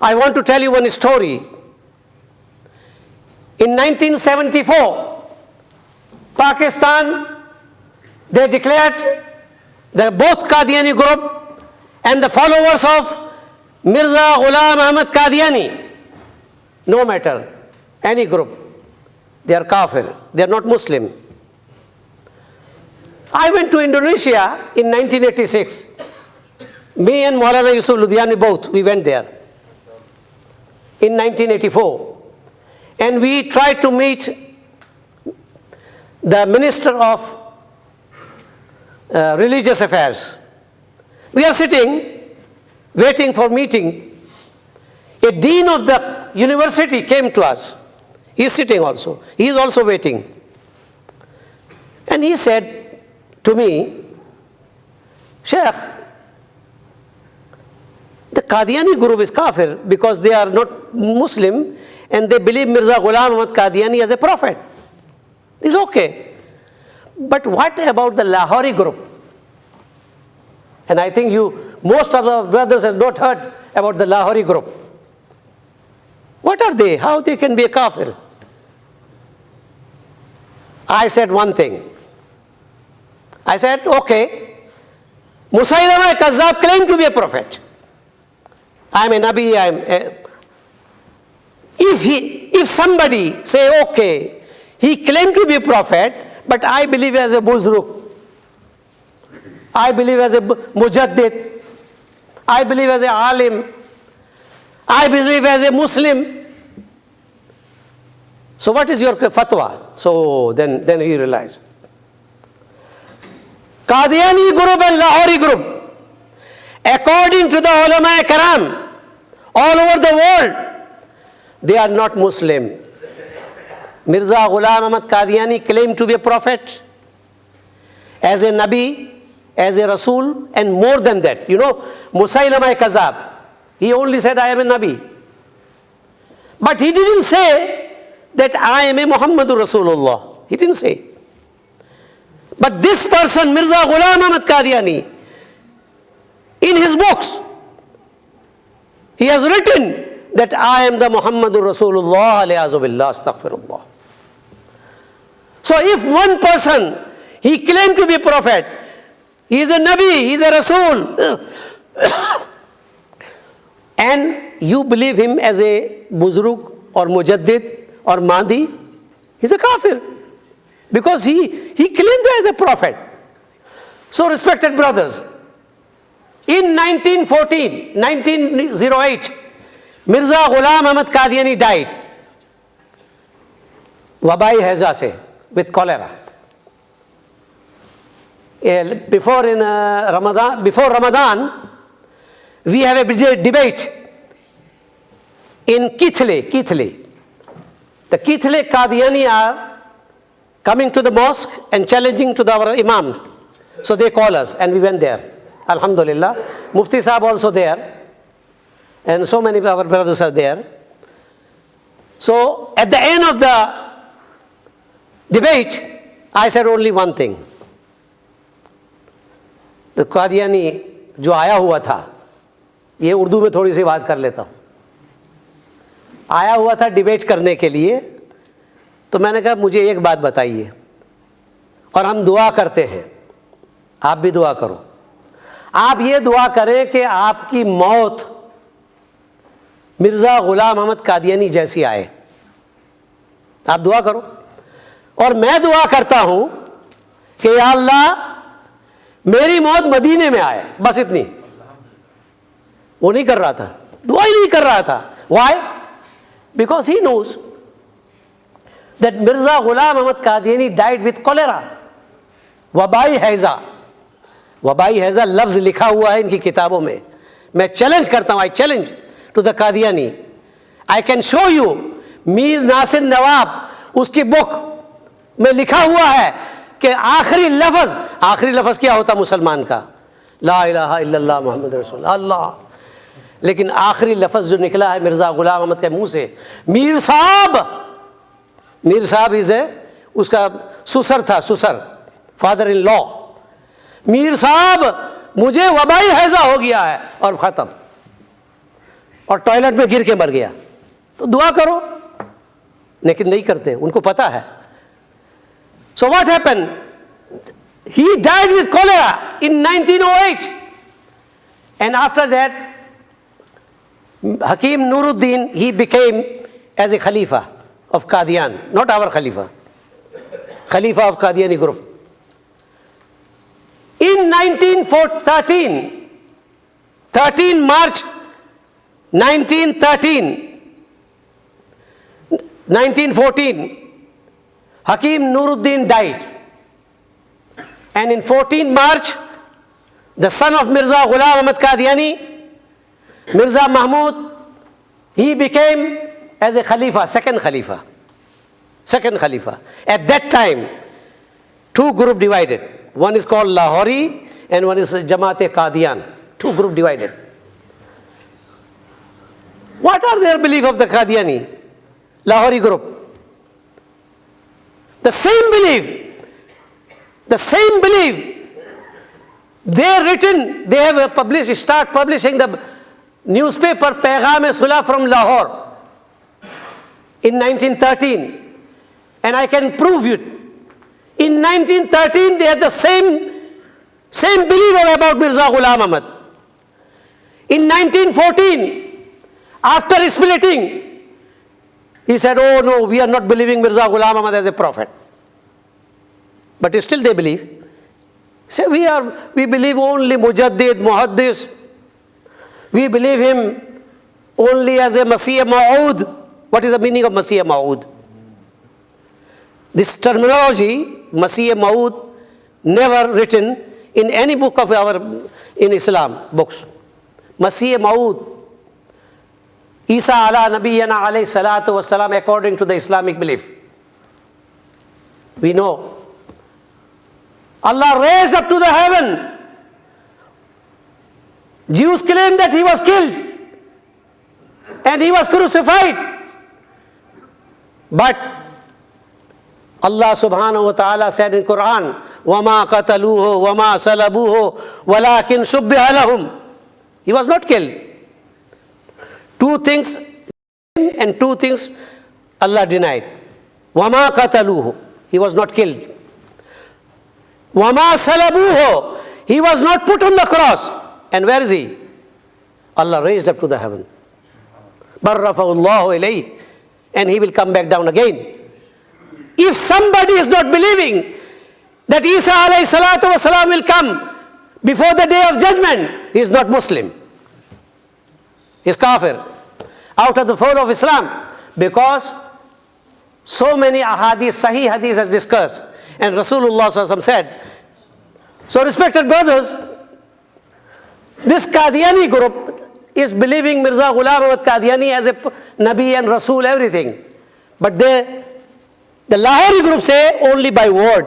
I want to tell you one story. In 1974, Pakistan, they declared that both Qadiani group and the followers of Mirza Ghulam Ahmad Qadiani, no matter, any group, they are kafir, they are not Muslim. I went to Indonesia in 1986. Me and Maulana Yousaf both, we went there in 1984. And we tried to meet the Minister of Religious Affairs. We are sitting, waiting for meeting. A dean of the university came to us. He is sitting also. He is also waiting. And he said to me, Sheikh, the Qadiani group is kafir because they are not Muslim and they believe Mirza Ghulam Ahmad Qadiani as a prophet. It's okay. But what about the Lahori group? And I think most of the brothers have not heard about the Lahori group. What are they? How they can be a kafir? I said one thing. I said, okay, Musaylama Kazzab claimed to be a prophet. I am a Nabi, if somebody say, okay, he claimed to be a prophet, but I believe as a Buzruk, I believe as a Mujaddid, I believe as a Alim, I believe as a Muslim. So what is your fatwa? So then he realized. Qadiani group and Lahori group, according to the ulama karam, all over the world, they are not Muslim. Mirza Ghulam Ahmad Qadiani claimed to be a prophet, as a Nabi, as a Rasul, and more than that. You know, Musaylama Kazzab, he only said, I am a Nabi. But he didn't say that I am a Muhammadur Rasulullah. He didn't say. But this person, Mirza Ghulam Ahmad Qadiani, in his books, he has written that I am the Muhammadur Rasulullah alayhi billah astaghfirullah. So if one person, he claimed to be a prophet, he is a Nabi, he is a Rasul, and you believe him as a Buzruk or Mujaddid or Mahdi, he's a kafir. Because he claimed as a prophet. So respected brothers, in 1908, Mirza Ghulam Ahmad Qadiani died. Wabai Heza se, with cholera. Before Ramadan, we have a debate in Kithale. The Kithale Qadiani are coming to the mosque and challenging to our Imam. So they call us and we went there. Alhamdulillah. Mufti Sahib also there. And so many of our brothers are there. So at the end of the debate, I said only one thing. The Qadiani जो आया हुआ था, ये उर्दू में थोड़ी सी बात कर लेता हूँ, आया हुआ था डिबेट करने के लिए, तो मैंने कहा मुझे एक बात बताइए, और हम दुआ करते हैं, आप भी दुआ करो, आप ये दुआ करें कि आपकी मौत मिर्ज़ा ग़ुलाम अहमद कादियानी जैसी आए, आप दुआ करो, और मैं दुआ करता हूँ कि या अल्लाह मेरी मौत मदीने में आए, बस इतनी। वो नहीं कर रहा था, दुआ ही नहीं कर रहा था। Why? Because he knows that Mirza Ghulam Ahmad Qadiani died with cholera. वबाई हैज़ा, वबाई हैज़ा लफ्ज़ लिखा हुआ है इनकी किताबों में। मैं चैलेंज करता हूँ, I challenge to the Qadiani. I can show you Mir Nasir नवाब उसकी बुक में लिखा हुआ है कि आखिरी लफ्ज़ क्या होता मुसलमान का? ला इलाहा इल्लल्लाह मुहम्मद रसूलुल्लाह, अल्लाह। लेकिन आखिरी लफ्ज़ जो निकला है मिर्ज़ा ग़ुलाम अहमद के मुंह से, मीर साहब इज़ उसका सुसर था, सुसर, फादर इन लॉ। मीर साहब मुझे वबाई हैज़ा हो गया है, और ख़त्म, और टॉयलेट में गिर के मर गया। तो दुआ करो, लेकिन नहीं करते, उनको पता है। So what happened? He died with cholera in 1908, and after that Hakim Nuruddin, he became as a Khalifa of Qadian, not our Khalifa, Khalifa of Qadiani group. In 13 March 1914, Hakim Nuruddin died. And in 14 March, the son of Mirza Ghulam Ahmad Qadiani, Mirza Mahmood, he became as a Khalifa, second Khalifa. At that time, two groups divided. One is called Lahori and one is Jamaat-e Qadian. Two groups divided. What are their belief of the Qadiani? Lahori group. The same belief, they have published, start publishing the newspaper Paigam-e-Sulh from Lahore in 1913, and I can prove it. In 1913, they had the same belief about Mirza Ghulam Ahmad. In 1914, after splitting, he said, oh no, we are not believing Mirza Ghulam Ahmad as a prophet. But still they believe. Say, we believe only Mujaddid, Muhaddis. We believe him only as a Masih Maud. What is the meaning of Masih Maud? This terminology, Masih Maud, never written in any book of in Islam books. Masih Maud. Isa ala nabiyyana alayhi salatu wassalam, according to the Islamic belief. We know Allah raised up to the heaven. Jews claim that he was killed and he was crucified. But Allah subhanahu wa ta'ala said in Quran, وَمَا قَتَلُوهُ وَمَا سَلَبُوهُ وَلَكِنْ شُبِّهَ لَهُمْ. He was not killed. Two things and two things Allah denied. وَمَا قَتَلُوهُ, he was not killed. وَمَا سَلَبُوهُ, he was not put on the cross. And where is he? Allah raised up to the heaven. بَرَّفَهُ اللَّهُ إِلَيْهِ. and he will come back down again. If somebody is not believing that Isa alayhi salatu wasalam will come before the day of judgment, he is not Muslim. He is kafir, out of the fold of Islam, because so many ahadith, sahih hadith are discussed, and Rasulullah sallallahu alaihi wasallam said. So respected brothers, this Qadiani group is believing Mirza Ghulam Ahmad Qadiani as a Nabi and Rasul, everything. But the Lahori group say only by word.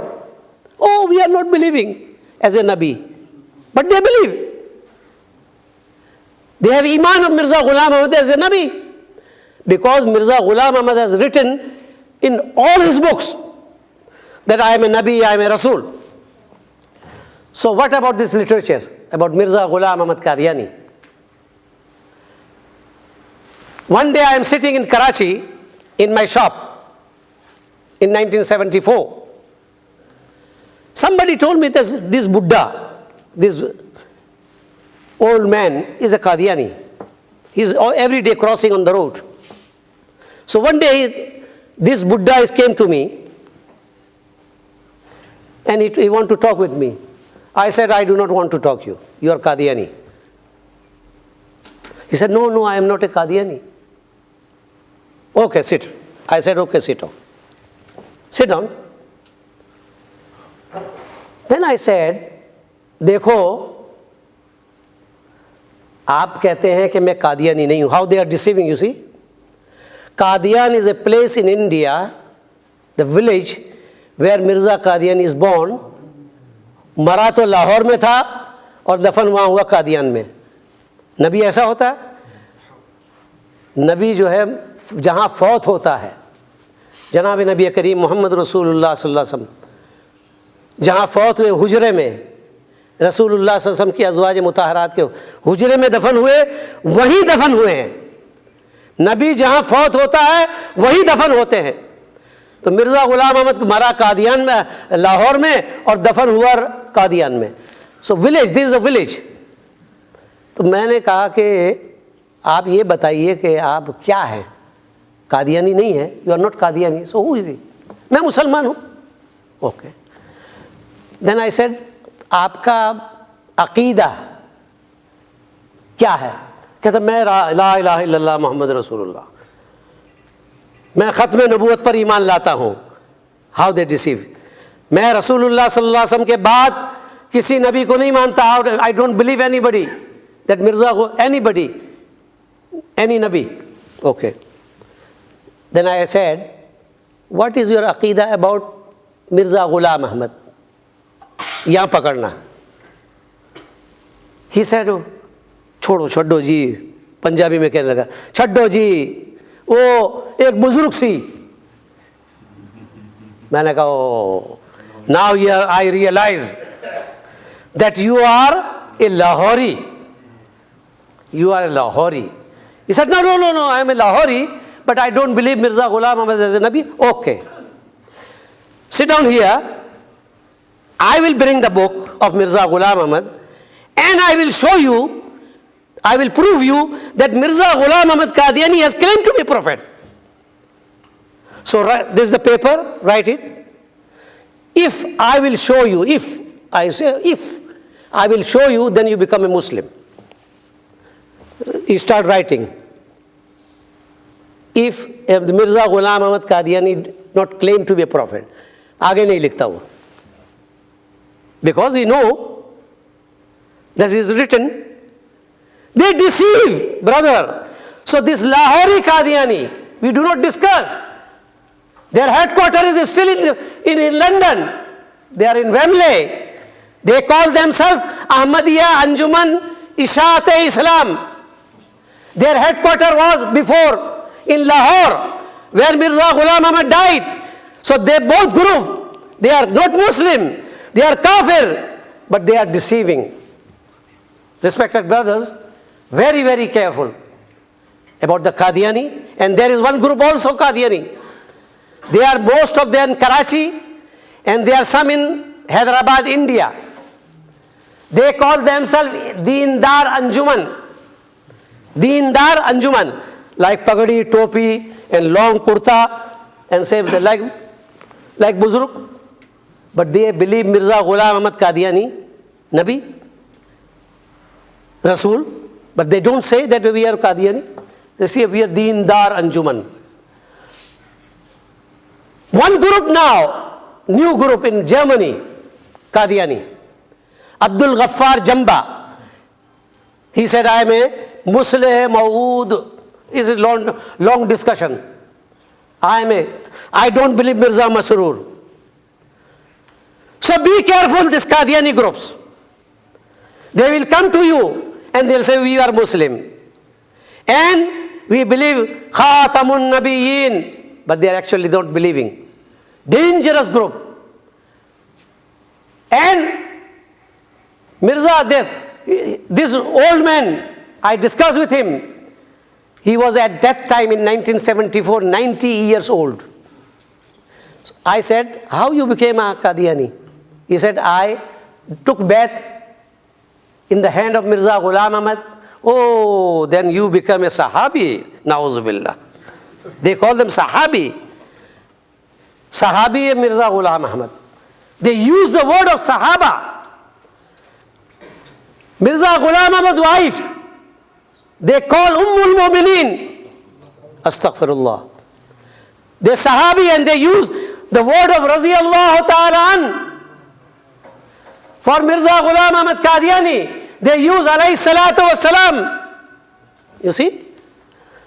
Oh, we are not believing as a Nabi. But they believe. They have Iman of Mirza Ghulam Ahmad as a Nabi. Because Mirza Ghulam Ahmad has written in all his books that I am a Nabi, I am a Rasul. So what about this literature about Mirza Ghulam Ahmad Qadiani? One day I am sitting in Karachi in my shop in 1974. Somebody told me this Buddha, this old man is a Qadiani. He's every day crossing on the road. So one day this Buddha came to me and he wanted to talk with me. I said, I do not want to talk to you. You are Qadiani. He said, no, I am not a Qadiani. Okay, sit. I said, okay, sit down. Sit down. Then I said, देखो, आप कहते हैं कि मैं कादियानी नहीं हूँ. How they are deceiving, you see? Qadian is a place in India, the village where Mirza Qadiani is born. मरा तो लाहौर में था और दफन वहाँ हुआ कादियान में. नबी ऐसा होता है? नबी जो है जहाँ फौत होता है, जनाब नबी करीम मोहम्मद रसूलुल्लाह सल्लल्लाहु अलैहि वसल्लम जहाँ फौत हुए हुजरे में, रसूलुल्लाह सल्लल्लाहु अलैहि वसल्लम की अज़वाज मुताहरात के हुजरे में दफन हुए, वहीं दफन हुए हैं. नबी जहाँ फौत होता है वहीं दफन होते हैं. तो मिर्ज़ा ग़ुलाम अहमद मरा कादियान में, लाहौर में, और दफन हुआ कादियान में. So village, this is a village. तो मैंने कहा कि आप ये बताइए कि आप क्या हैं? कादियानी नहीं है, you are not Qadiani. So who is he? मैं मुसलमान हूँ. ओके. देन आई सेड, आपका अकीदा क्या है? कहता मैं ला इलाहा इल्लल्लाह मोहम्मद रसूलुल्लाह, मैं ख़त्मे नबूवत पर ईमान लाता हूँ. How they deceive. मैं रसूलुल्लाह सल्लल्लाहु अलैहि वसल्लम के बाद किसी नबी को नहीं मानता. I don't believe anybody that Mirza anybody any नबी. Okay. Then I said, what is your अकीदा अबाउट मिर्ज़ा ग़ुलाम अहमद? यहाँ पकड़ना. ही सेड, छोड़ो छड्डो जी. पंजाबी में कहने लगा, छड्डो जी, वो एक बुजुर्ग सी. मैंने कहा, oh now I realize that you are a Lahori. You are a Lahori. He said, no, I am a Lahori, but I don't believe Mirza Ghulam Ahmad as a Nabi. Okay. Sit down here. I will bring the book of Mirza Ghulam Ahmad and I will show you, I will prove you that Mirza Ghulam Ahmad Qadiani has claimed to be prophet. So this is the paper, write it. If I will show you, if I will show you, then you become a Muslim. You start writing. If the Mirza Ghulam Ahmad Qadiani not claim to be a prophet, आगे नहीं लिखता वो. Because he know that is written. They deceive, brother. So this Lahori Qadiani, we do not discuss. Their headquarters is still in London. They are in Wembley. They call themselves Ahmadiyya Anjuman Ishaat-e-Islam. Their headquarters was before in Lahore, where Mirza Ghulam Ahmad died. So they both group, they are not Muslim, they are kafir, but they are deceiving. Respected brothers, very, very careful about the Qadiani. And there is one group also Qadiani. They are most of them in Karachi, and there are some in Hyderabad, India. They call themselves Deendar Anjuman. Deendar Anjuman, like pagadi, topi, and long kurta and say like Buzurg. But they believe Mirza Ghulam Ahmad Qadiani, Nabi, Rasul. But they don't say that we are Qadiani. They say we are Deendar Anjuman. One group now, new group in Germany, Qadiani. Abdul Ghaffar Jamba. He said, I am a Musleh Maud. It's a long discussion. I don't believe Mirza Masroor. So be careful, these Qadiani groups. They will come to you and they'll say, we are Muslim. And we believe Khatamun Nabiyyin. But they are actually not believing. Dangerous group. And Mirza, this old man, I discussed with him. He was at that time in 1974, 90 years old. So I said, how you became a Qadiani? He said, I took bath in the hand of Mirza Ghulam Ahmad. Oh, then you become a Sahabi. Na'uzubillah. They call them Sahabi. Sahabi Mirza Ghulam Ahmad. They use the word of Sahaba. Mirza Ghulam Ahmad's wife, they call Ummul Mu'mineen. Astaghfirullah. They Sahabi and they use the word of Raziyallahu Ta'ala an. For Mirza Ghulam Ahmad Qadiani, they use alayhi salatu wassalam. You see?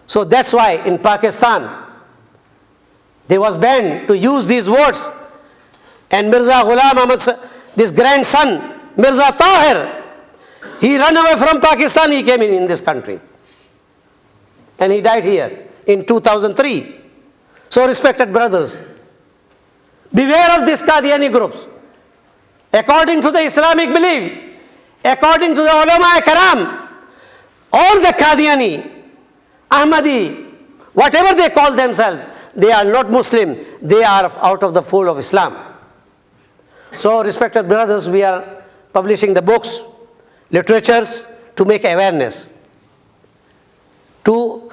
So that's why in Pakistan, they was banned to use these words. And Mirza Ghulam Ahmad's, this grandson, Mirza Tahir, he ran away from Pakistan, he came in this country. And he died here in 2003. So respected brothers, beware of these Qadiani groups. According to the Islamic belief, according to the ulama karam, all the Qadiani, Ahmadi, whatever they call themselves, they are not Muslim, they are out of the fold of Islam. So respected brothers, we are publishing the books, literatures to make awareness. In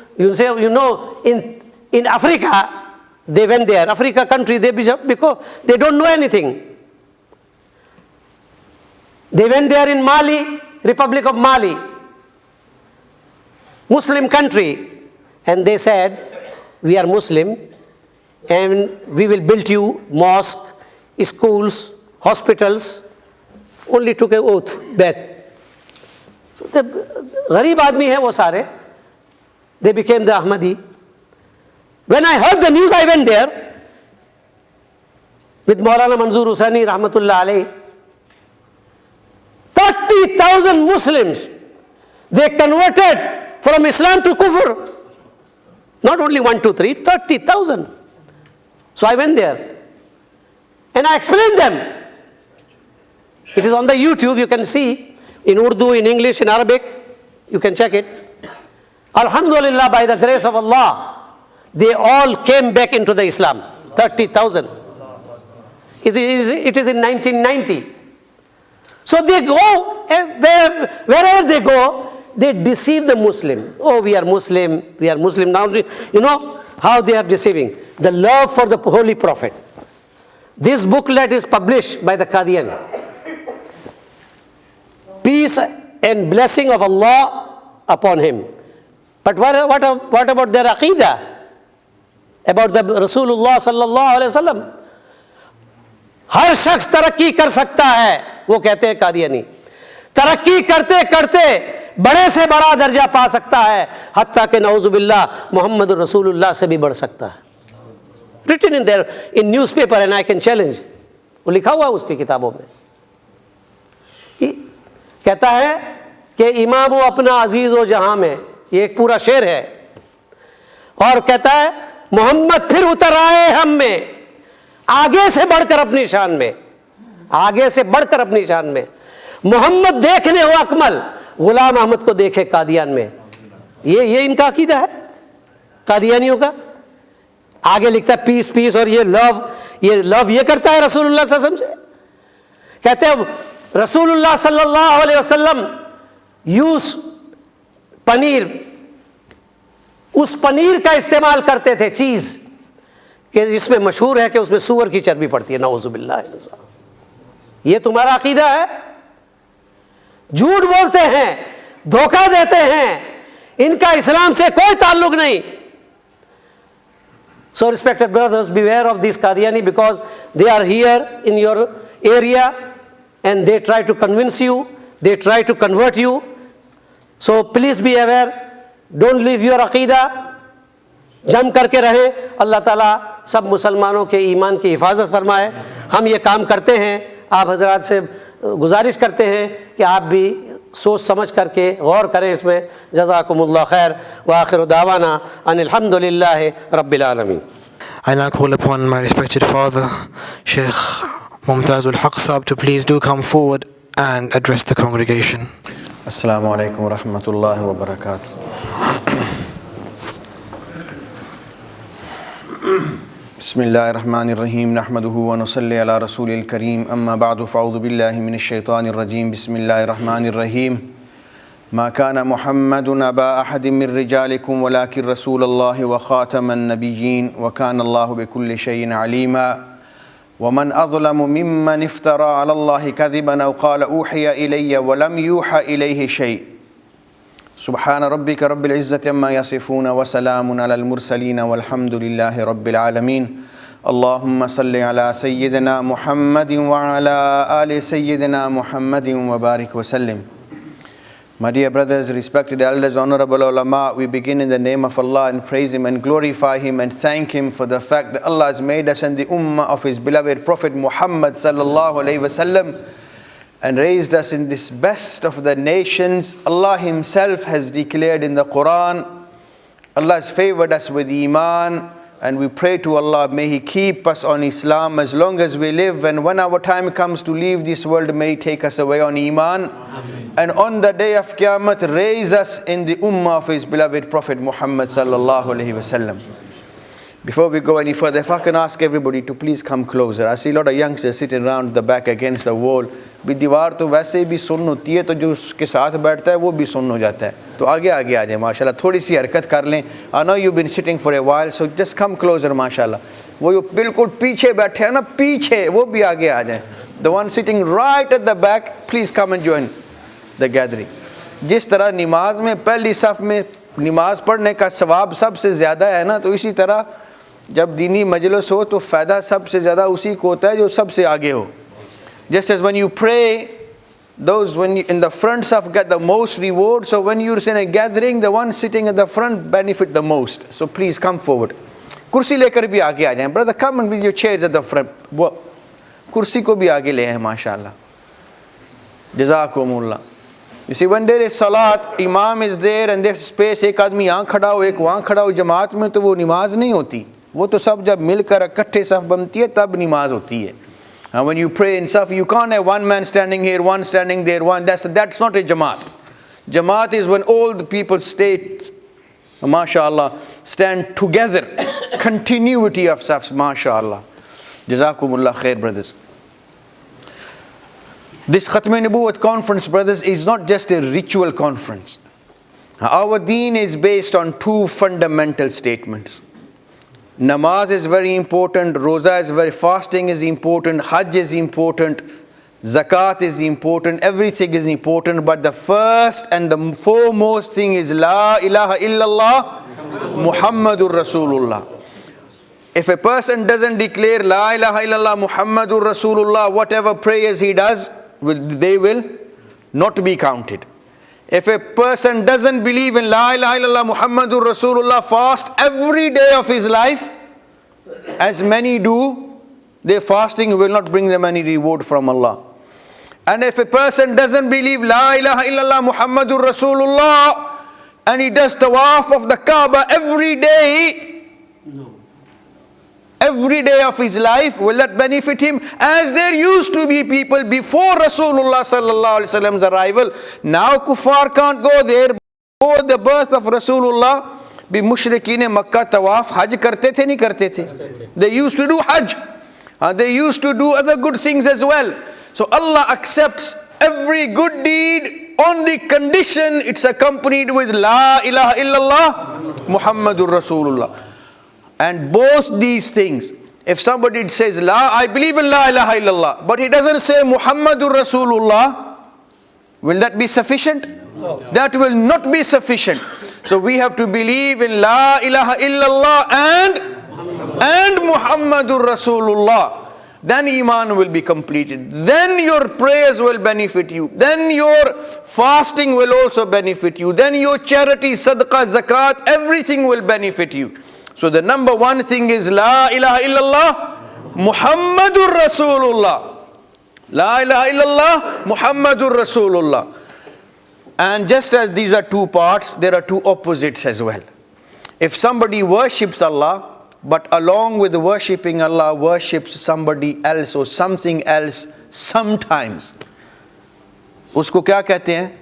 Africa, they went there, Africa country, because they don't know anything. They went there in Mali, Republic of Mali, Muslim country, and they said, we are Muslim and we will build you mosque, schools, hospitals. Only took an oath, back. So the gharib aadmi hai wo sare, they became the Ahmadi. When I heard the news, I went there with Maulana Manzoor Hussaini, rahmatullah alayhi. 30,000 Muslims, they converted from Islam to Kufr. Not only 1, 2, 3, 30,000. So I went there and I explained them. It is on the YouTube, you can see, in Urdu, in English, in Arabic, you can check it. Alhamdulillah, by the grace of Allah, they all came back into the Islam, 30,000. It is in 1990. So they go, wherever they go, they deceive the Muslim. Oh, we are Muslim, we are Muslim. Now, you know how they are deceiving. The love for the Holy Prophet. This booklet is published by the Qadiani. Peace and blessing of Allah upon him. But what about their Aqidah? About the Rasulullah sallallahu alayhi wa sallam? हर शख्स तरक्की कर सकता है, वो कहते हैं कादियानी. तरक्की करते करते बड़े से बड़ा दर्जा पा सकता है, हत्ता के नऊजुबिल्लाह मोहम्मद रसूलुल्लाह से भी बढ़ सकता है. Written in there in newspaper and I can challenge. वो लिखा हुआ उसकी किताबों में. कहता है कि इमाम वो अपना अजीज व जहां में, ये एक पूरा शेर है. और कहता है मोहम्मद फिर उतर आए हम में, आगे से बढ़कर अपनी शान में, आगे से बढ़कर अपनी शान में. मोहम्मद देखने हो अकमल, गुलाम अहमद को देखे कादियान में. ये इनका अकीदा है कादियानियों का. आगे लिखता है पीस पीस, और ये लव ये करता है रसूलुल्लाह सल्लल्लाहु अलैहि वसल्लम से. कहते हैं रसूलुल्लाह सल्लल्लाहु अलैहि वसल्लम यूज पनीर उस पनीर का इस्तेमाल करते थे, चीज़ कि इसमें मशहूर है कि उसमें सूअर की चर्बी पड़ती है। नऊज़ुबिल्लाह, ये तुम्हारा अकीदा है? झूठ बोलते हैं, धोखा देते हैं, इनका इस्लाम से कोई ताल्लुक नहीं। So respected brothers, beware of these Qadiani, because they are here in your area and they try to convince you, they try to convert you. So please be aware, don't leave your अकीदा, जम करके रहें। अल्लाह ताला सब मुसलमानों के ईमान की हिफाजत फरमाए। हम ये काम करते हैं, आप हजरात से गुजारिश करते हैं कि आप भी सोच समझ करके गौर करें इसमें। जज़ाकुमुल्लाह खैर व आखिर दावाना अनिल हम्दुलिल्लाहि रब्बिल आलमीन। I now call upon my respected father, Sheikh Mumtaz al-Haq Sahab, to please do come forward and address the congregation. Assalamu alaikum wa rahmatullahi wa barakatuh. Bismillahir Rahmanir Rahim. Nahmaduhu wa nusalli ala Rasulil Kareem. Amma ba'du, fa'udhu billahi minash shaitanir rajim. Bismillahir Rahmanir Rahim. ما كان محمد أبا أحد من رجالكم ولكن رسول الله وخاتم النبيين وكان الله بكل شيء عليما ومن أظلم ممن افترى على الله كذبا أو قال أوحي إلي ولم يوحى إليه شيء سبحان ربك رب العزة عما يصفون وسلام على المرسلين والحمد لله رب العالمين اللهم صل على سيدنا محمد وعلى آل سيدنا محمد وبارك وسلم. My dear brothers, respected elders, honorable ulama, we begin in the name of Allah and praise Him and glorify Him and thank Him for the fact that Allah has made us in the ummah of His beloved Prophet Muhammad sallallahu alayhi wasallam and raised us in this best of the nations. Allah Himself has declared in the Quran, Allah has favored us with Iman, and we pray to Allah, may He keep us on Islam as long as we live, and when our time comes to leave this world, may He take us away on Iman. Amen. And on the day of Qiyamah, raise us in the ummah of His beloved Prophet Muhammad sallallahu alayhi wasallam. Before we go any further, if I can ask everybody to please come closer. I see a lot of youngsters sitting around the back against the wall. भी दीवार तो वैसे भी सुन होती है, तो जो उसके साथ बैठता है वो भी सुन हो जाता है। तो आगे आगे आ जाए माशाल्लाह, थोड़ी सी हरकत कर लें। I know you've been sitting for a while, so just come closer माशाल्लाह। वो जो बिल्कुल पीछे बैठे हैं ना, पीछे, वो भी आगे आ जाएं। The one sitting right at the back, please come and join the gathering. जिस तरह नमाज में पहली सफ़ में नमाज पढ़ने का सवाब सबसे ज़्यादा है ना, तो इसी तरह जब दीनी मजलिस हो तो फ़ायदा सबसे ज़्यादा उसी को होता है जो सबसे आगे हो. Just as when you pray, those when you, in the front saf get the most reward, so when you're in a gathering, the one sitting at the front benefit the most. So please come forward. कुर्सी लेकर भी आगे आ जाएं. Brother, come and with your chairs at the front. वो कुर्सी को भी आगे ले आए माशाल्लाह. Jazakumullah. You see, when there is salat, imam is there and there's space, एक आदमी यहाँ खड़ा हो, एक वहाँ खड़ा हो, जमात में तो वो नमाज नहीं होती. वो तो सब जब मिलकर इकट्ठे सफ बनती है तब नमाज होती है. And when you pray in saf, you can't have one man standing here, one standing there, one. That's not a jamaat. Jamaat is when all the people stay, mashallah, stand together. Continuity of safs, mashallah. Jazakumullah khair, brothers. This Khatme Nubuwwat conference, brothers, is not just a ritual conference. Our deen is based on two fundamental statements. Namaz is very important, Roza is very, fasting is important, Hajj is important, Zakat is important, everything is important, but the first and the foremost thing is La ilaha illallah Muhammadur Rasulullah. If a person doesn't declare La ilaha illallah Muhammadur Rasulullah, whatever prayers he does, they will not be counted. If a person doesn't believe in La ilaha illallah Muhammadur Rasulullah, fast every day of his life, as many do, their fasting will not bring them any reward from Allah. And if a person doesn't believe La ilaha illallah Muhammadur Rasulullah, and he does tawaf of the Kaaba every day, every day of his life, will that benefit him? As there used to be people before Rasulullah sallallahu alaihi wasallam's arrival. Now kuffar can't go there. Before the birth of Rasulullah, भी मुशरिकीन मक्का तवाफ हज करते थे नहीं करते थे? They used to do hajj. They used to do other good things as well. So Allah accepts every good deed on the condition it's accompanied with La ilaha illallah Muhammadur Rasulullah. And both these things, if somebody says I believe in La ilaha illallah, but he doesn't say Muhammadur Rasulullah, will that be sufficient? No. That will not be sufficient. So we have to believe in La ilaha illallah and Muhammadur Rasulullah. Then Iman will be completed. Then your prayers will benefit you. Then your fasting will also benefit you. Then your charity, sadaqah, zakat, everything will benefit you. So the number one thing is La ilaha illallah Muhammadur Rasulullah. La ilaha illallah Muhammadur Rasulullah. And just as these are two parts, there are two opposites as well. If somebody worships Allah, but along with worshipping Allah, worships somebody else or something else sometimes, usko kya kehte hain?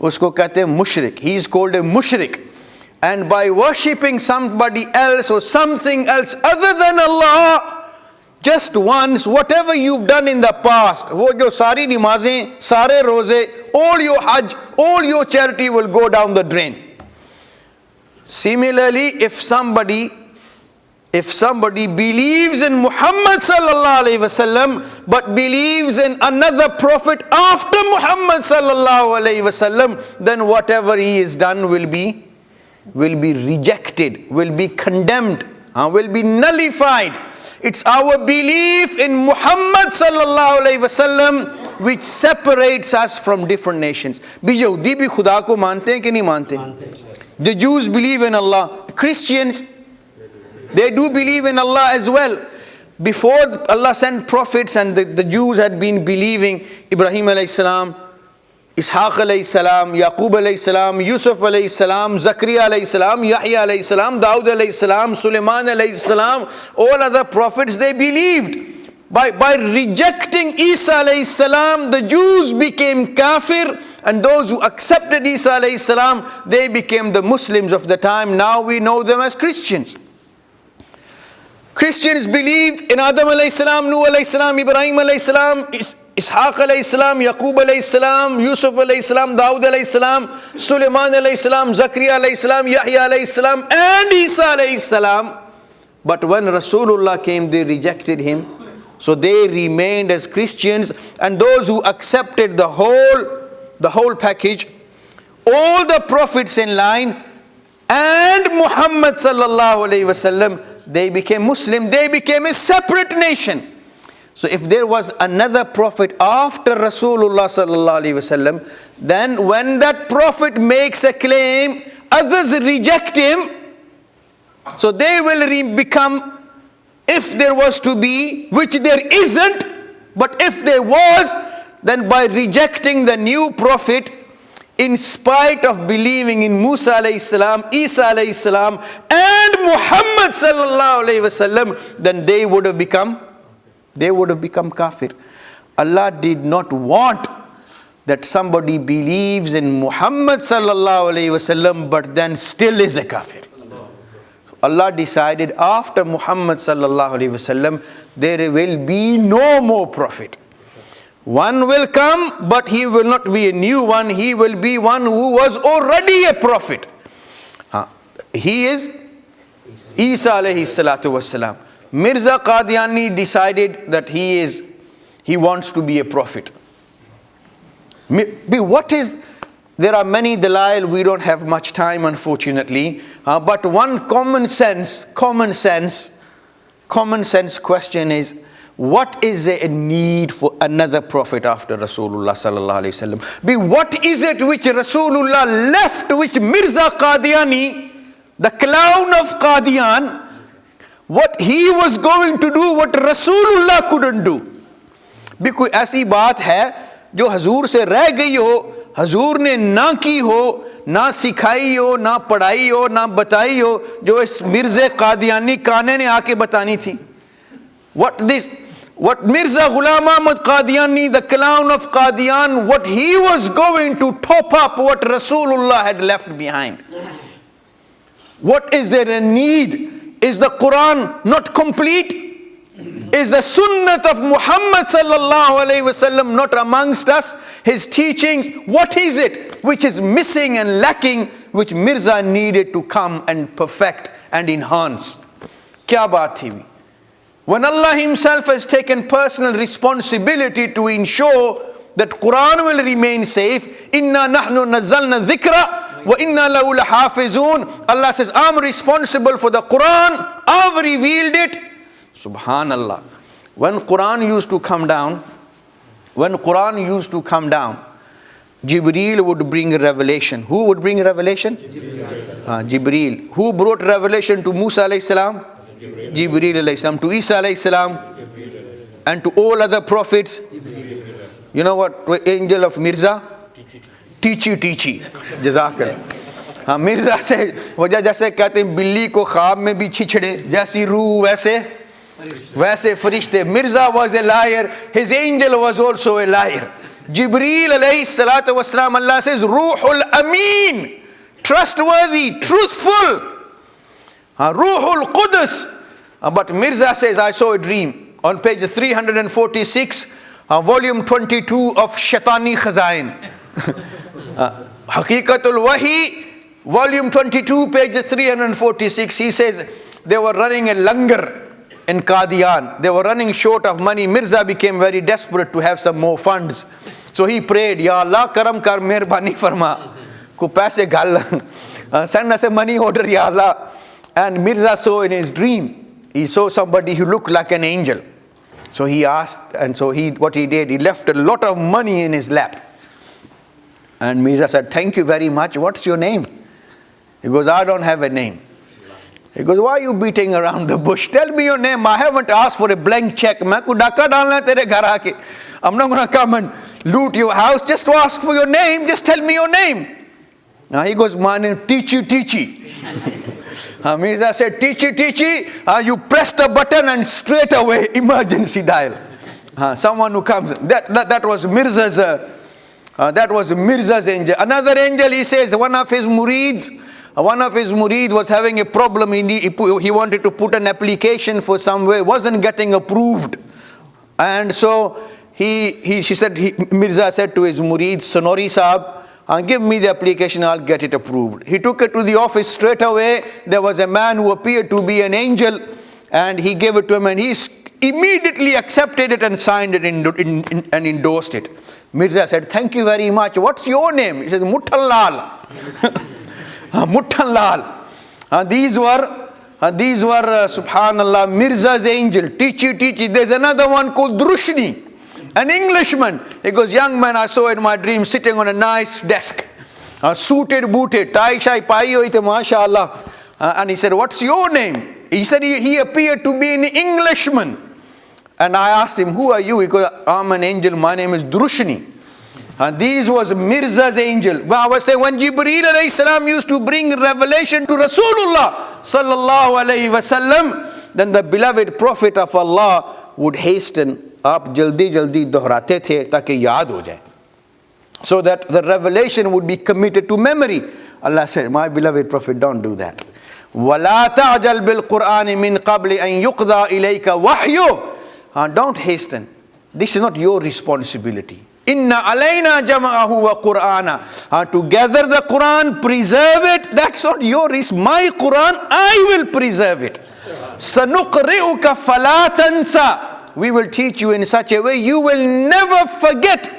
Usko kehte hain mushrik. He is called a mushrik. And by worshipping somebody else or something else other than Allah, just once, whatever you've done in the past, wo jo sari namazein, sare roze, all your hajj, all your charity will go down the drain. Similarly, if somebody believes in Muhammad sallallahu alaihi wasallam, but believes in another prophet after Muhammad sallallahu alaihi wasallam, then whatever he has done will be rejected, will be condemned, will be nullified. It's our belief in Muhammad sallallahu alaihi wasallam which separates us from different nations. Bhi Yahudi bhi Khuda ko mante hain ki nahi mante? The Jews believe in Allah. Christians, they do believe in Allah as well. Before Allah sent prophets and the Jews had been believing Ibrahim alayhi salam, Ishaq alayhi salam, Yaqub alayhi salam, Yousaf alayhi salam, Zakaria alayhi salam, Yahya alayhi salam, Daud alayhi salam, Sulaiman alayhi salam, all other prophets they believed. By rejecting Isa alayhi salam, the Jews became kafir, and those who accepted Isa alayhi salam, they became the Muslims of the time. Now we know them as Christians. Christians believe in Adam alayhi salam, Nuh alayhi salam, Ibrahim alayhi salam, Ishaq alayhi salam, Yaqub alayhi salam, Yousaf alayhi salam, Daud alayhi salam, Sulaiman alayhi salam, Zakaria alayhi salam, Yahya alayhi salam, and Isa alayhi salam. But when Rasulullah came, they rejected him. So they remained as Christians, and those who accepted the whole package, all the prophets in line, and Muhammad sallallahu alayhi wasallam, they became Muslim. They became a separate nation. So if there was another prophet after Rasulullah sallallahu alaihi wasallam, then when that prophet makes a claim, others reject him. So they will become, if there was to be, which there isn't, but if there was, then by rejecting the new prophet, in spite of believing in Musa alayhi salam, Isa alayhi salam, and Muhammad sallallahu alayhi wasallam, then they would have become kafir. Allah did not want that somebody believes in Muhammad sallallahu alayhi wasallam but then still is a kafir. So Allah decided after Muhammad sallallahu alayhi wasallam there will be no more prophet. One will come, but he will not be a new one. He will be one who was already a prophet. He is Isa alayhi salatu wassalam. Mirza Qadiani decided that he wants to be a prophet. There are many dalail, we don't have much time unfortunately, but one common sense question is, what is a need for another prophet after Rasulullah sallallahu alaihi wasallam? What is it which Rasulullah left, which Mirza Qadiani, the clown of Qadian, what he was going to do, what Rasulullah couldn't do? भी कोई ऐसी बात है जो हजूर से रह गई हो, हजूर ने ना की हो, ना सिखाई हो, ना पढ़ाई हो, ना बताई हो, जो इस मिर्ज़े कादियानी काने ने आके बतानी थी. What Mirza Ghulam Ahmad Qadiani, the clown of Qadian, what he was going to top up what Rasulullah had left behind. What is there a need? Is the Quran not complete? Is the sunnat of Muhammad sallallahu alaihi wasallam not amongst us? His teachings, what is it which is missing and lacking, which Mirza needed to come and perfect and enhance? Kya baat thi? When Allah himself has taken personal responsibility to ensure that Quran will remain safe, inna nahnu nazzalna dhikra wa inna lahu lahafizun. Allah says, I'm responsible for the Quran, I've revealed it. Subhanallah. When Quran used to come down, Jibreel would bring a revelation. Who would bring a revelation? Jibreel. Who brought revelation to Musa alayhi salam? Jibreel alayhi salam. To Isa alayhi salam? And to all other prophets? You know what angel of Mirza? Teachy. Jazakallah. Mirza said, वजह जैसे कहते हैं बिल्ली को ख्वाब में भी छिछड़े, जैसी रूह वैसे फरिश्ते. Mirza was a liar, his angel was also a liar. Jibreel alayhi salatu wasalam, Allah says, Ruhul Ameen, trustworthy, truthful. Ruhul Qudus. But Mirza says, I saw a dream. On page 346, volume 22 of Shaitani Khazain. Haqiqatul Wahi, volume 22, page 346, he says, they were running a langar in Qadian. They were running short of money. Mirza became very desperate to have some more funds. So he prayed, Ya Allah, karam kar mehrbani farma. Ko paise gal. Send us a money order, Ya Allah. And Mirza saw in his dream, he saw somebody who looked like an angel. So he asked, and so what he did, he left a lot of money in his lap. And Mirza said, thank you very much. What's your name? He goes, I don't have a name. He goes, why are you beating around the bush? Tell me your name. I haven't asked for a blank check. I'm not going to come and loot your house. Just to ask for your name. Just tell me your name. Now he goes, my name, Teachy. Mirza said, Teachy. You press the button and straight away emergency dial. Someone who comes. That was Mirza's. That was Mirza's angel. Another angel, he says, one of his murids was having a problem. He wanted to put an application for somewhere, wasn't getting approved. And so Mirza said to his murid, Sonori Sahab, give me the application, I'll get it approved. He took it to the office straight away. There was a man who appeared to be an angel, and he gave it to him, and he immediately accepted it and signed it and endorsed it. Mirza said, thank you very much. What's your name? He says, Muttallal. Muttallal. These were subhanallah, Mirza's angel. Teachy. There's another one called Drushni, an Englishman. He goes, young man, I saw in my dream sitting on a nice desk, suited, booted, tie shai pai hoi the mashallah. And he said, what's your name? He said he appeared to be an Englishman. And I asked him, who are you? He goes, I'm an angel, my name is Drushni. And this was Mirza's angel. Well, I was saying, when Jibreel alayhi salam used to bring revelation to Rasulullah sallallahu alayhi wasallam, then the beloved Prophet of Allah would hasten, aap jaldi dohrate the, taki yaad ho jaye, so that the revelation would be committed to memory. Allah said, my beloved Prophet, don't do that. وَلَا تَعْجَلْ بِالْقُرْآنِ مِنْ قَبْلِ أَنْ يُقْضَى إِلَيْكَ وَحْيُ. Don't hasten. This is not your responsibility. Inna alayna jama'ahu wa Qur'ana. To gather the Quran, preserve it, that's not your risk. My Quran, I will preserve it. Sanuqri'uka fala tansa. We will teach you in such a way you will never forget.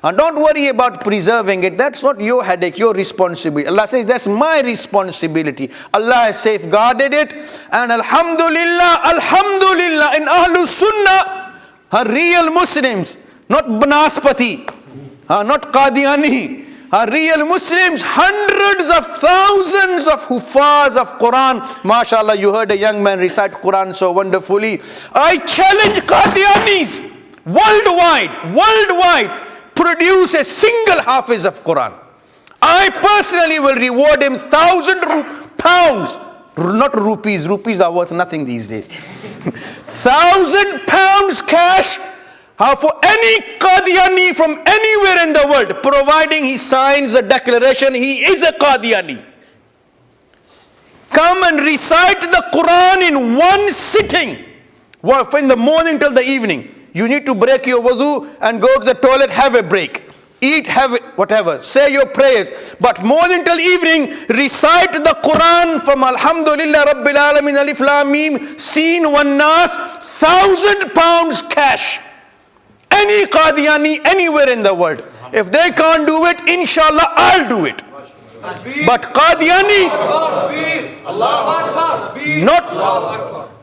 And don't worry about preserving it. That's not your headache, your responsibility. Allah says, that's my responsibility. Allah has safeguarded it. And alhamdulillah, in Ahlus Sunnah, real Muslims, not Banaspati, not Qadiani, real Muslims, hundreds of thousands of huffaz of Quran. MashaAllah, you heard a young man recite Quran so wonderfully. I challenge Qadianis worldwide, produce a single Hafiz of Quran. I personally will reward him 1,000 pounds, not rupees. Rupees are worth nothing these days. 1,000 pounds cash for any Qadiani from anywhere in the world, providing he signs a declaration he is a Qadiani. Come and recite the Quran in one sitting. From the morning till the evening. You need to break your wudu and go to the toilet, have a break. Eat, have it, whatever. Say your prayers. But morning till evening, recite the Quran from Alhamdulillah Rabbil Alamin Alif Lam Mim, Seen Wan Nas, £1,000 cash. Any Qadiani anywhere in the world. If they can't do it, inshallah, I'll do it. But Qadiani, not,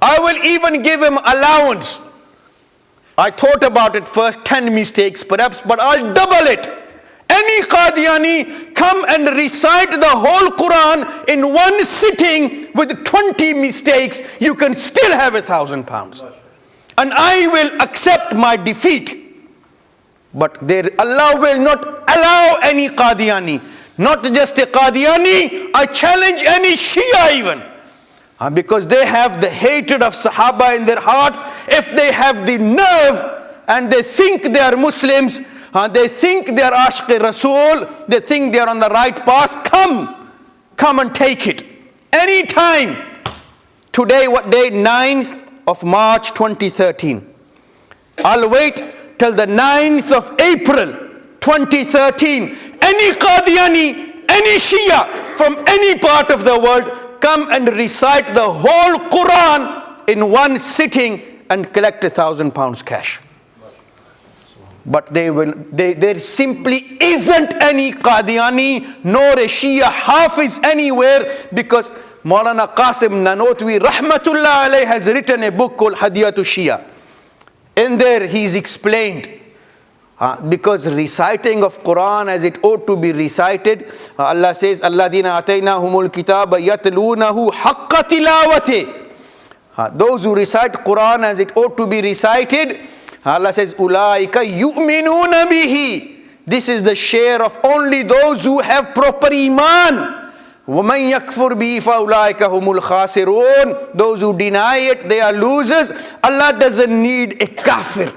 I will even give him allowance. I thought about it first, 10 mistakes perhaps, but I'll double it. Any Qadiani come and recite the whole Quran in one sitting with 20 mistakes, you can still have £1,000. And I will accept my defeat. But Allah will not allow any Qadiani, not just a Qadiani, I challenge any Shia even. Because they have the hatred of Sahaba in their hearts. If they have the nerve and they think they are Muslims, they think they are Ashq Rasul, they think they are on the right path, come and take it. Anytime. Today, what day? 9th of March 2013. I'll wait till the 9th of April 2013. Any Qadiani, any Shia from any part of the world, come and recite the whole Quran in one sitting and collect £1,000 cash. But there simply isn't any Qadiani nor a Shia Hafiz anywhere, because Maulana Qasim Nanotwi Rahmatullah alayh has written a book called Hadiyatu Shia. In there he's explained because reciting of Quran as it ought to be recited, Allah says, Alladina ataynahumul kitaba yatlunahu haqqa tilawati. Those who recite Quran as it ought to be recited, Allah says, Ulaika yu'minuna bihi. This is the share of only those who have proper iman. وَمَنْ يَكْفُرْ بِهِ فَأُولَٰئِكَ هُمُ الْخَاسِرُونَ. Those who deny it, they are losers. Allah doesn't need a kafir.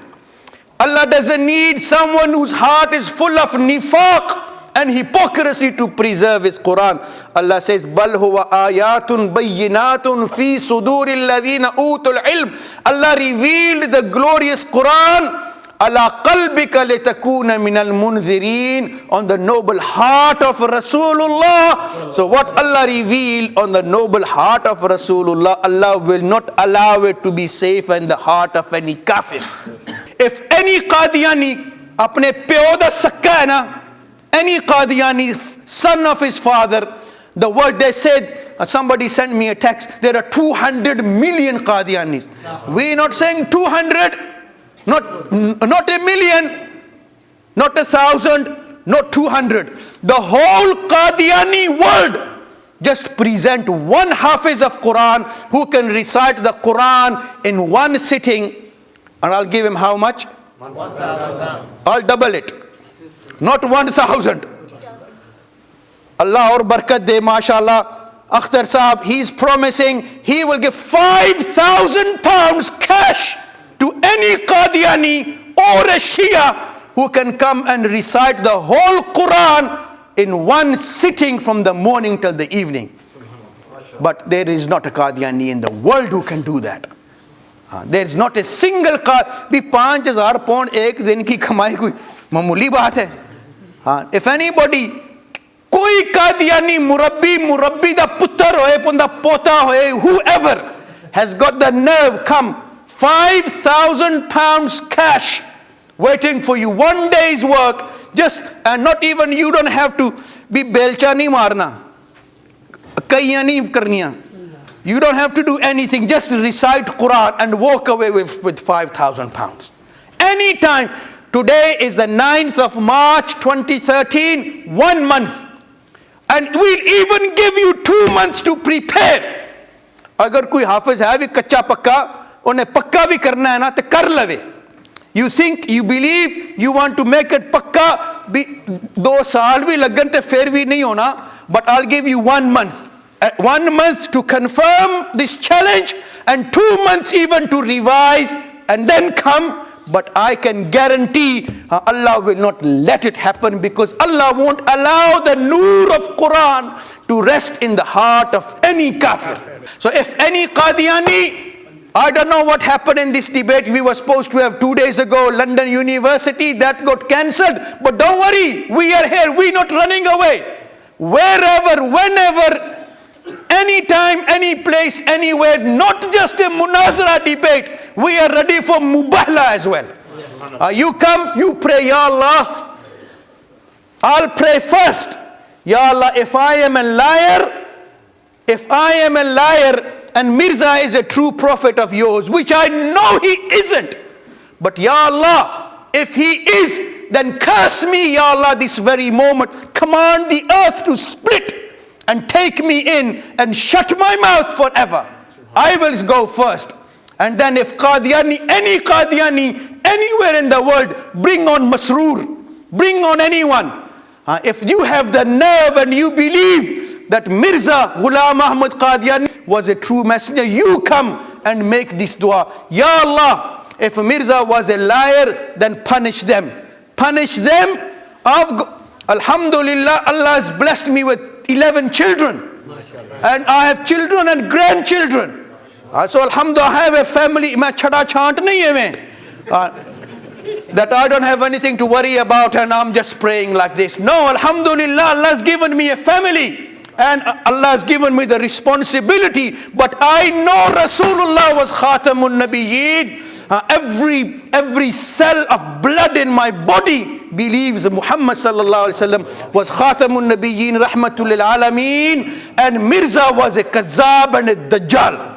Allah doesn't need someone whose heart is full of nifaq and hypocrisy to preserve his Quran. Allah says, بَلْ هُوَ آيَاتٌ بَيِّنَاتٌ فِي صُدُورِ الَّذِينَ أُوتُوا الْعِلْمِ. Allah revealed the glorious Quran ala qalbika litakuna minal munzirin, on the noble heart of Rasulullah. So what Allah revealed on the noble heart of Rasulullah, Allah will not allow it to be safe in the heart of any kafir. If any Qadiani apne pyo da sakka hai na, any Qadiani son of his father, the word they said, somebody sent me a text, there are 200 million Qadianis. We're not saying 200, not a million, not 1,000, not 200. The whole Qadiani world, just present one Hafiz of Quran who can recite the Quran in one sitting, and I'll give him how much? 1,000. I'll double it. Not 1,000. Allah aur barakat de, mashallah. Akhtar Sahab, he's promising he will give £5,000 cash to any Qadiani or a Shia who can come and recite the whole Quran in one sitting from the morning till the evening. But there is not a Qadiani in the world who can do that. There is not a single Qadiani. £5,000 ek din ki kamai koi mamuli baat hai. If anybody, koi Qadiani murabbi da putter hoye, punda pota hoye, whoever has got the nerve, come, £5,000 cash waiting for you, one day's work, just, and not even, you don't have to be belcha nahi marna, kaiyan nahi karniya. You don't have to do anything, just recite Quran and walk away with £5,000. Anytime. Today is the 9th of March 2013, 1 month. And we'll even give you 2 months to prepare. Agar koi Hafiz hai bhi kacha pakka, unhe pakka bhi karna hai na, to kar lave. You think, you believe, you want to make it pakka, 2 saal bhi lagan te fir bhi nahi hona, but I'll give you 1 month. 1 month to confirm this challenge and 2 months even to revise and then come. But I can guarantee Allah will not let it happen, because Allah won't allow the noor of Quran to rest in the heart of any kafir. So if any Qadiani I don't know what happened in this debate. We were supposed to have 2 days ago, London University, that got cancelled. But don't worry, we are here, we're not running away. Wherever, whenever, anytime, any place, anywhere, not just a munazara debate, we are ready for mubahla as well. You come, you pray, Ya Allah. I'll pray first. Ya Allah, if I am a liar, and Mirza is a true prophet of yours, which I know he isn't. But Ya Allah, if he is, then curse me, Ya Allah, this very moment. Command the earth to split and take me in and shut my mouth forever. I will go first. And then if Qadiani, any Qadiani, anywhere in the world, bring on Masroor, bring on anyone. If you have the nerve and you believe that Mirza Ghulam Ahmad Qadiani was a true messenger, you come and make this dua. Ya Allah, if Mirza was a liar, then punish them. Punish them. Alhamdulillah, Allah has blessed me with 11 children. And I have children and grandchildren. So Alhamdulillah, I have a family. That I don't have anything to worry about and I'm just praying like this. No, Alhamdulillah, Allah has given me a family. And Allah has given me the responsibility. But I know Rasulullah was Khatamun Nabiyyin. Every cell of blood in my body believes Muhammad sallallahu alaihi wasallam was Khatamun Nabiyyin, rahmatul lil alameen, and Mirza was a kazzab and a dajjal.